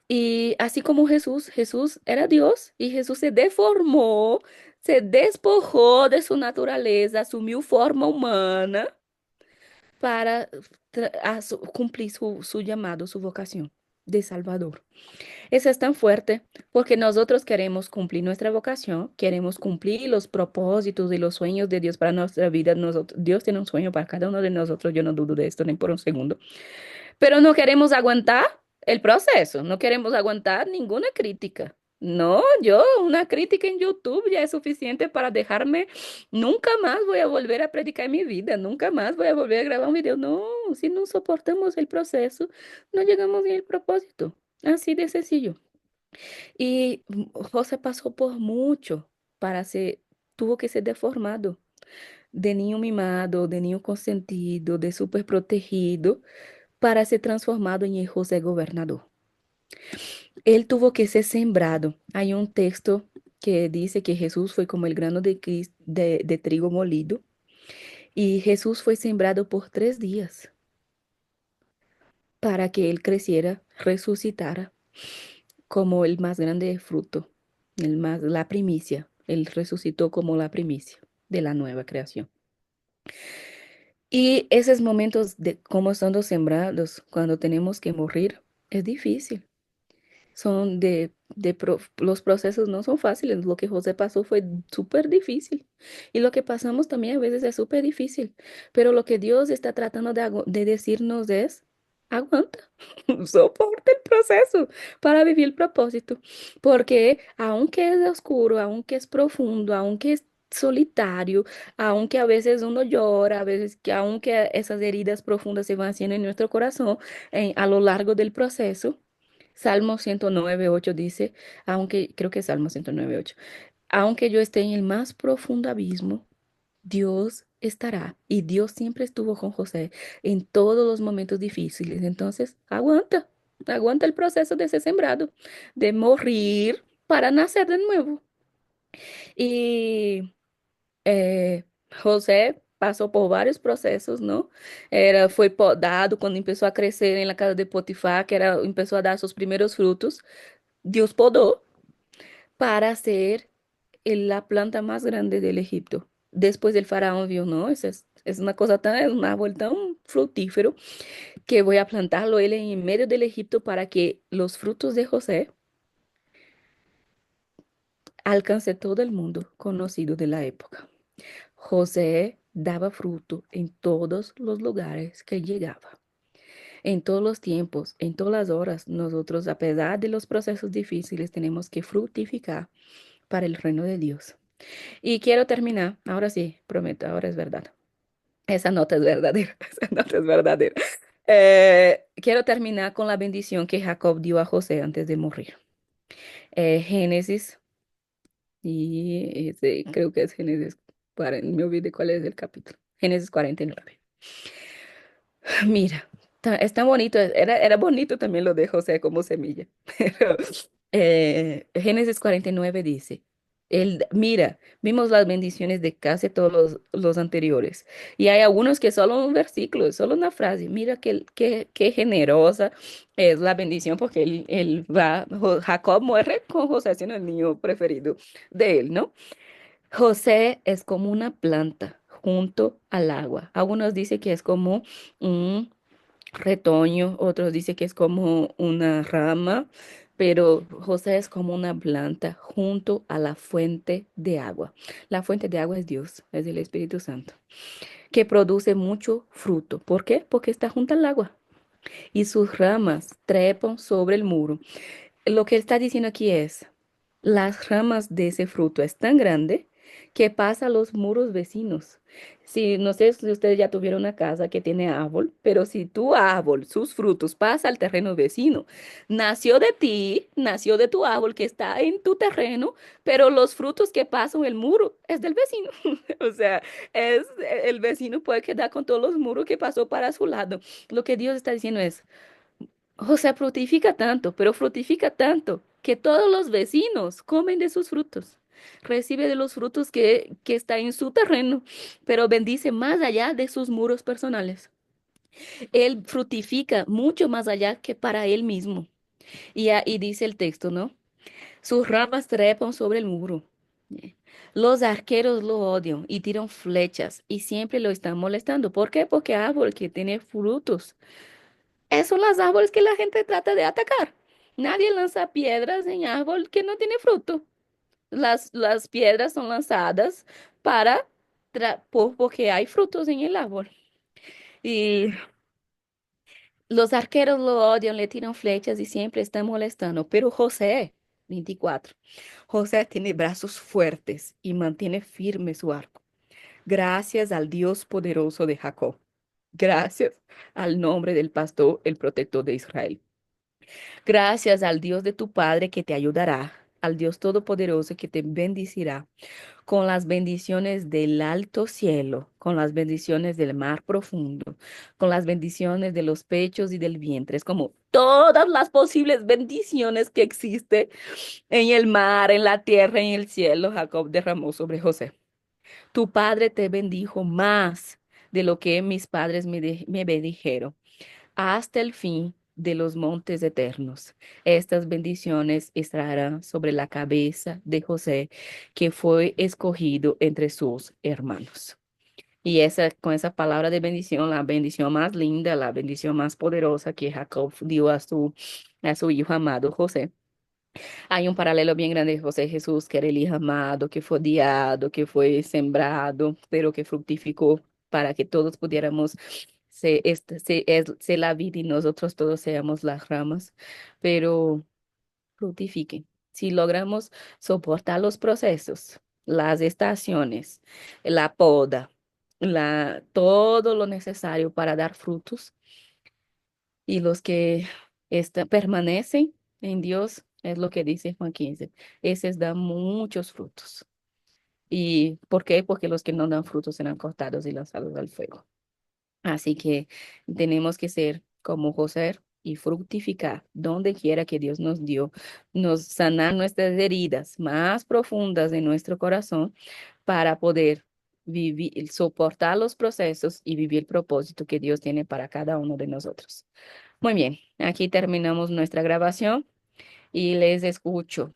Y así como Jesús, Jesús era Dios y Jesús se deformó, se despojó de su naturaleza, asumió forma humana para cumplir su llamado, su vocación de Salvador. Eso es tan fuerte porque nosotros queremos cumplir nuestra vocación, queremos cumplir los propósitos y los sueños de Dios para nuestra vida. Dios tiene un sueño para cada uno de nosotros, yo no dudo de esto ni por un segundo, pero no queremos aguantar. el proceso. No queremos aguantar ninguna crítica. No, yo, una crítica en YouTube ya es suficiente para dejarme. Nunca más voy a volver a predicar en mi vida. Nunca más voy a volver a grabar un video. No, si no soportamos el proceso, no llegamos ni al propósito. Así de sencillo. Y José pasó por mucho para ser, tuvo que ser deformado. De niño mimado, de niño consentido, de súper protegido, para ser transformado en el José gobernador. Él tuvo que ser sembrado. Hay un texto que dice que Jesús fue como el grano de trigo molido y Jesús fue sembrado por 3 días para que él creciera, resucitara como el más grande fruto, la primicia. Él resucitó como la primicia de la nueva creación. Y esos momentos de cómo son los sembrados cuando tenemos que morir es difícil. Son los procesos no son fáciles. Lo que José pasó fue súper difícil. Y lo que pasamos también a veces es súper difícil. Pero lo que Dios está tratando de decirnos es, aguanta, soporta el proceso para vivir el propósito. Porque aunque es oscuro, aunque es profundo, aunque es solitario, aunque a veces uno llora, a veces que aunque esas heridas profundas se van haciendo en nuestro corazón a lo largo del proceso, Salmo 109:8 dice, aunque, creo que es Salmo 109:8, aunque yo esté en el más profundo abismo, Dios estará. Y Dios siempre estuvo con José en todos los momentos difíciles. Entonces, aguanta, aguanta el proceso de ser sembrado, de morir para nacer de nuevo. Y José pasó por varios procesos, ¿no? Fue podado cuando empezó a crecer en la casa de Potifar, empezó a dar sus primeros frutos. Dios podó para ser la planta más grande del Egipto. Después el faraón vio, no, es una cosa tan, es un árbol tan fructífero que voy a plantarlo él en medio del Egipto para que los frutos de José alcance todo el mundo conocido de la época. José daba fruto en todos los lugares que llegaba. En todos los tiempos, en todas las horas, nosotros, a pesar de los procesos difíciles, tenemos que fructificar para el reino de Dios. Y quiero terminar, ahora sí, prometo, ahora es verdad. Esa nota es verdadera, esa nota es verdadera. Quiero terminar con la bendición que Jacob dio a José antes de morir. Génesis, y creo que es Génesis 40, me olvidé cuál es el capítulo. Génesis 49. Mira, es tan bonito, era bonito también lo de José como semilla, pero Génesis 49 dice, mira, vimos las bendiciones de casi todos los anteriores, y hay algunos que solo un versículo, solo una frase, mira qué generosa es la bendición, porque Jacob muere con José siendo el niño preferido de él, ¿no? José es como una planta junto al agua. Algunos dicen que es como un retoño, otros dicen que es como una rama, pero José es como una planta junto a la fuente de agua. La fuente de agua es Dios, es el Espíritu Santo, que produce mucho fruto. ¿Por qué? Porque está junto al agua y sus ramas trepan sobre el muro. Lo que está diciendo aquí es, las ramas de ese fruto es tan grande que pasa a los muros vecinos. Si, no sé si ustedes ya tuvieron una casa que tiene árbol, pero si tu árbol, sus frutos, pasa al terreno vecino, nació de ti, nació de tu árbol que está en tu terreno, pero los frutos que pasan el muro es del vecino. O sea, el vecino puede quedar con todos los muros que pasó para su lado. Lo que Dios está diciendo es, o sea, fructifica tanto, pero fructifica tanto que todos los vecinos comen de sus frutos. Recibe de los frutos que está en su terreno, pero bendice más allá de sus muros personales. Él fructifica mucho más allá que para él mismo. Y dice el texto, ¿no? Sus ramas trepan sobre el muro. Los arqueros lo odian y tiran flechas y siempre lo están molestando. ¿Por qué? Porque árbol que tiene frutos. Esos son los árboles que la gente trata de atacar. Nadie lanza piedras en árbol que no tiene fruto. Las piedras son lanzadas para porque hay frutos en el árbol. Y Los arqueros lo odian, le tiran flechas y siempre están molestando. Pero José, 24, José tiene brazos fuertes y mantiene firme su arco. Gracias al Dios poderoso de Jacob. Gracias al nombre del pastor, el protector de Israel. Gracias al Dios de tu Padre que te ayudará, al Dios todopoderoso que te bendecirá con las bendiciones del alto cielo, con las bendiciones del mar profundo, con las bendiciones de los pechos y del vientre. Es como todas las posibles bendiciones que existe en el mar, en la tierra, en el cielo, Jacob derramó sobre José. Tu padre te bendijo más de lo que mis padres me bendijeron hasta el fin de los montes eternos. Estas bendiciones estarán sobre la cabeza de José, que fue escogido entre sus hermanos. Y con esa palabra de bendición, la bendición más linda, la bendición más poderosa que Jacob dio a su hijo amado José. Hay un paralelo bien grande de José Jesús, que era el hijo amado, que fue odiado, que fue sembrado, pero que fructificó para que todos pudiéramos ser la vid y nosotros todos seamos las ramas, pero fructifiquen. Si logramos soportar los procesos, las estaciones, la poda, todo lo necesario para dar frutos, y los que permanecen en Dios, es lo que dice Juan 15, esos dan muchos frutos. ¿Y por qué? Porque los que no dan frutos serán cortados y lanzados al fuego. Así que tenemos que ser como José y fructificar donde quiera que Dios nos dio, nos sanar nuestras heridas más profundas de nuestro corazón para poder vivir, soportar los procesos y vivir el propósito que Dios tiene para cada uno de nosotros. Muy bien, aquí terminamos nuestra grabación y les escucho.